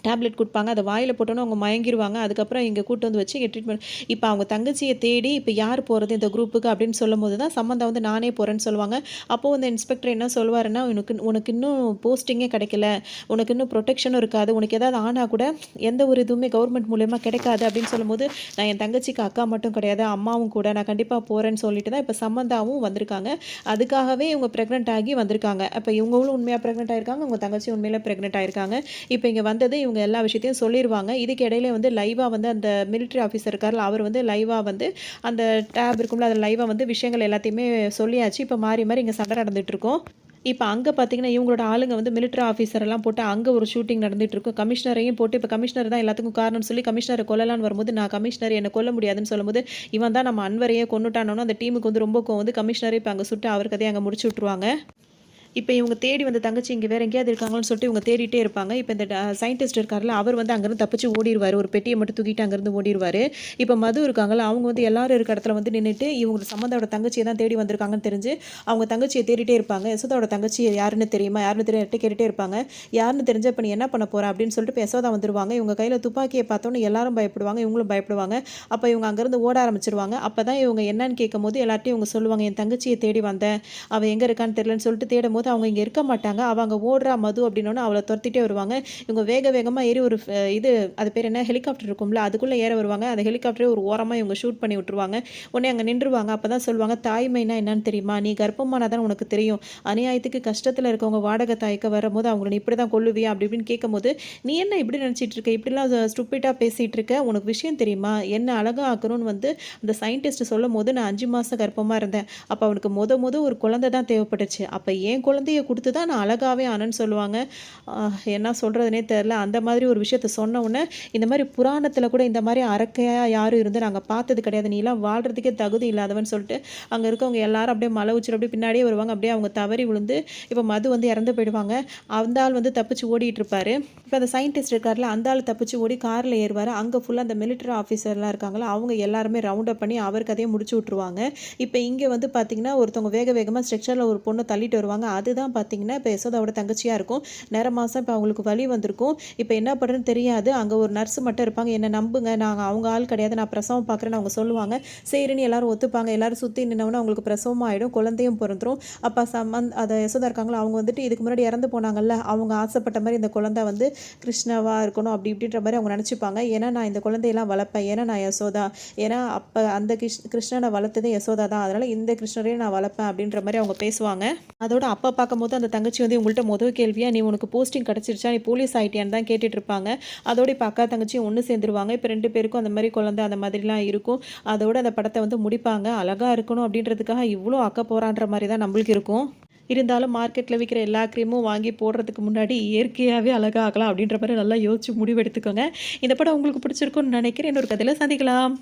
டேப்லெட் குடுப்பாங்க. அத வாயில போட்டோனே அவங்க மயங்கிருவாங்க. அதுக்கப்புறம் இங்க கூட்டு வந்து வச்சு இங்க ட்ரீட்மெண்ட் இப்ப அவங்க தங்கச்சிய தேடி இப்ப யார் போறது இந்த குரூப்புக்கு அப்படின்னு சொல்லும்போது தான் சம்மந்தா வந்து நானே போறேன்னு சொல்லுவாங்க. அப்போ அந்த இன்ஸ்பெக்டர் என்ன சொல்வாருன்னா, உனக்கு இன்னும் போஸ்டிங்கே கிடைக்கல. உனக்கு இன்னும் புரொடெக்ஷனும் இருக்காது. உனக்கு ஏதாவது ஆனா கூட எந்த ஒரு இதுவுமே கவர்மெண்ட் மூலியமா கிடைக்காது அப்படின்னு சொல்லும்போது, நான் என் தங்கச்சிக்கு அக்கா மட்டும் கிடையாது, அம்மாவும் கூட. நான் கண்டிப்பா போறேன்னு சொல்லிட்டு தான் இப்ப சம்மந்தாவும் வந்திருக்காங்க. அதுக்காகவே இவங்க பிரெக்னன்ட் ஆகி வந்திருக்காங்க. அப்ப இவங்களும் உண்மையா பிரெக்னன்ட் ஆயிருக்காங்க. உங்க தங்கச்சியும் உண்மையிலே பிரெக்னன்ட் ஆயிருக்காங்க. இப்ப இங்க வந்தது இவங்க எல்லா விஷயத்தையும் சொல்லிருவாங்க. இதுக்கு இடையில வந்து லைவா வந்து அந்த மிலிட்டரி ஆஃபீசர் இருக்கார்ல, அவர் வந்து லைவா வந்து அந்த டேப் இருக்கும்ல, அதில லைவா வந்து விஷயங்கள் எல்லாத்தையுமே சொல்லியாச்சு. இப்ப மாறி மாறி இங்க சண்டை நடந்துட்டு இருக்கும். இப்ப அங்க பார்த்தீங்கன்னா, இவங்களோட ஆளுங்க வந்து மிலிட்டரி ஆஃபீசர் எல்லாம் போட்டு அங்க ஒரு ஷூட்டிங் நடந்துட்டு இருக்கும். கமிஷனரையும் போட்டு இப்ப கமிஷனர் தான் எல்லாத்துக்கும் காரணம்னு சொல்லி கமிஷனர கொல்லலான்னு வரும்போது, நான் கமிஷனர் என்ன கொல்ல முடியாதுன்னு சொல்லும்போது, இவன் தான் நம்ம அன்வரையே கொன்னுட்டானோன்னு அந்த டீமுக்கு வந்து ரொம்ப கோவம் வந்து கமிஷனரே இப்ப அங்க சுட்டு அவர் கதைய அங்க முடிச்சு விட்டுருவாங்க. இப்போ இவங்க தேடி வந்த தங்கச்சி இங்கே வேறு எங்கேயாவது இருக்காங்கன்னு சொல்லிட்டு இவங்க தேடிட்டே இருப்பாங்க. இப்போ இந்த சயின்டிஸ்ட் இருக்கார்ல, அவர் வந்து அங்கேருந்து தப்பிச்சு ஓடிருவாரு. ஒரு பெட்டியை மட்டும் தூக்கிட்டு அங்கேருந்து ஓடிருவாரு. இப்போ மது இருக்காங்கல்ல, அவங்க வந்து எல்லாரும் இருக்க இடத்துல வந்து நின்னுட்டு, இவங்க சம்மந்தாவோட தங்கச்சியை தான் தேடி வந்திருக்காங்கன்னு தெரிஞ்சு, அவங்க தங்கச்சியை தேடிட்டே இருப்பாங்க. யசோதாவோட தங்கச்சி யாருன்னு தெரியுமா? யாருன்னு தெரியாட்டி கேட்டுட்டே இருப்பாங்க. யாருன்னு தெரிஞ்சா இப்ப நீ என்ன பண்ண போற? அப்படின்னு சொல்லிட்டு இப்ப யசோதா வந்துருவாங்க. இவங்க கையில துப்பாக்கிய பார்த்தோன்னே எல்லாரும் பயப்படுவாங்க. இவங்களும் பயப்படுவாங்க. அப்ப இவங்க அங்கேருந்து ஓட ஆரம்பிச்சுருவாங்க. அப்பதான் இவங்க என்னன்னு கேட்கும்போது எல்லார்ட்டயும் இவங்க சொல்லுவாங்க, "என் தங்கச்சிய தேடி வந்தேன். அவ எங்க இருக்கான்னு தெரியலன்னு" சொல்லிட்டு தேடும்போது அவங்க இங்க இருக்க மாட்டாங்க. அவ அங்க ஓடுறா மது அப்படின்னோனே அவள தொரத்திட்டே வருவாங்க. இவங்க வேக வேகமா ஏறி ஒரு இது அது பேர் என்ன ஹெலிகாப்டர் இருக்கும்ல, அதுக்குள்ள ஏற வருவாங்க. அந்த ஹெலிகாப்டரே ஒரு ஓரமா இவங்க ஷூட் பண்ணி விட்டுருவாங்க. உடனே அங்க நின்றுவாங்க. அப்பதான் சொல்லுவாங்க, "தாய்மைனா என்னன்னு தெரியுமா? நீ கர்ப்பமானா தான் உனக்கு தெரியும். அநியாயத்துக்கு கஷ்டத்துல இருக்கவங்க வாடகை தாய்க்க வரும்போது அவங்கள நீ இப்படிதான் கொல்லுவியா?" அப்படி இப்படின்னு கேட்கும்போது, "நீ என்ன இப்படி நினைச்சிட்டு இருக்க? இப்படிலாம் ஸ்டூபிட்டா பேசிட்டு இருக்க. உனக்கு விஷயம் தெரியுமா? என்ன அழகா ஆக்கணும்னு வந்து அந்த சயின்டிஸ்ட் சொல்லும்போது நான் 5 மாசம் கர்ப்பமா இருந்தேன். அப்ப அவனுக்கு மொத ஒரு குழந்தை தான் தேவைப்பட்டுச்சு. அப்ப என் குழந்தைய குடுத்து தான் நான் அழகாவே ஆனேன்னு" சொல்லுவாங்க. என்ன சொல்றதுன்னே தெரியல. அந்த மாதிரி ஒரு விஷயத்த சொன்ன உடனே, இந்த மாரி புராணத்துல கூட இந்த மாரி அரக்கையா யாரும் இருந்து நாங்க பார்த்தது கிடையாது. நீலாம் வாழ்றதுக்கே தகுதி இல்லாதவன்னு சொல்லிட்டு, அங்க இருக்கவங்க எல்லாரும் அப்படியே மலை உச்சில அப்படியே பின்னாடியே வருவாங்க. அப்படியே அவங்க தவறி விழுந்து, இப்ப மது வந்து இறந்து போயிடுவாங்க. அந்த ஆள் வந்து தப்பிச்சு ஓடிட்டு இருப்பாரு. இப்ப அந்த சயின்டிஸ்ட் இருக்கார்ல, அந்த ஆள் தப்பிச்சு ஓடி கார்ல ஏறுவாரு. அங்க ஃபுல்லா அந்த மிலிட்டரி ஆஃபீசர்லாம் இருக்காங்கல்ல, அவங்க எல்லாருமே ரவுண்ட் அப் பண்ணி அவர் கதைய முடிச்சு விட்டுருவாங்க. இப்ப இங்க வந்து பார்த்தீங்கன்னா, ஒருத்தவங்க வேக வேகமா ஸ்ட்ரெச்சர்ல ஒரு பொண்ண தள்ளிட்டு வருவாங்க. அதுதான் பார்த்தீங்கன்னா, இப்ப யசோதாவோட தங்கச்சியா இருக்கும். நேர மாசம் இப்ப அவங்களுக்கு வலி வந்திருக்கும். இப்ப என்ன பண்றதுன்னு தெரியாது. அங்க ஒரு நர்ஸ் மட்டும் இருப்பாங்க. "என்ன நம்புங்க. நாங்க அவங்க ஆள் கிடையாது. நான் பிரசவம் பார்க்குறேன்னு" அவங்க சொல்லுவாங்க. சரின்னு எல்லாரும் ஒத்துப்பாங்க. எல்லாரும் சுத்தி நின்னவுனே அவங்களுக்கு பிரசவமும் ஆயிடும். குழந்தையும் பொறந்துரும். அப்ப அத யசோதா இருக்காங்களா, அவங்க வந்துட்டு இதுக்கு முன்னாடி இறந்து போனாங்கல்ல, அவங்க ஆசைப்பட்ட மாரி இந்த குழந்தை வந்து கிருஷ்ணவா இருக்கணும் அப்படி இப்படின்ற மாரி அவங்க நெனச்சுப்பாங்க. ஏன்னா நான் இந்த குழந்தையெல்லாம் வளர்ப்பேன். ஏன்னா நான் யசோதா. ஏன்னா அப்ப அந்த கிருஷ்ணன வளர்த்ததே யசோதா தான். அதனால இந்த கிருஷ்ணரையும் நான் வளர்ப்பேன் அப்படின்ற மாரி அவங்க பேசுவாங்க. அதோட அப்பா பார்க்கும்போது அந்த தங்கச்சி வந்து இவங்கள்ட்ட மொத கேள்வியா, "நீ உனக்கு போஸ்டிங் கிடைச்சிருச்சா? நீ போலீஸ் ஆயிட்டியான்னு" தான் கேட்டுட்டு இருப்பாங்க. அதோட இப்ப அக்கா தங்கச்சியும் ஒண்ணு சேர்ந்துருவாங்க. இப்ப 2 பேருக்கும் அந்த மாரி குழந்தை அந்த மாதிரிலாம் இருக்கும். அதோட அந்த படத்த வந்து முடிப்பாங்க. அழகா இருக்கணும் அப்படின்றதுக்காக இவ்ளோ போறான்ற மாரி தான் நம்மளுக்கு இருக்கும். இருந்தாலும் மார்க்கெட்ல விக்கிற எல்லா கிரீமும் வாங்கி போடுறதுக்கு முன்னாடி இயற்கையாவே அழகா ஆக்கலாம் அப்படின்ற மாரி நல்லா யோசிச்சு முடிவு எடுத்துக்கோங்க. இந்த படம் உங்களுக்கு பிடிச்சிருக்கும்னு நினைக்கிறேன். இன்னொரு கதையில சந்திக்கலாம்.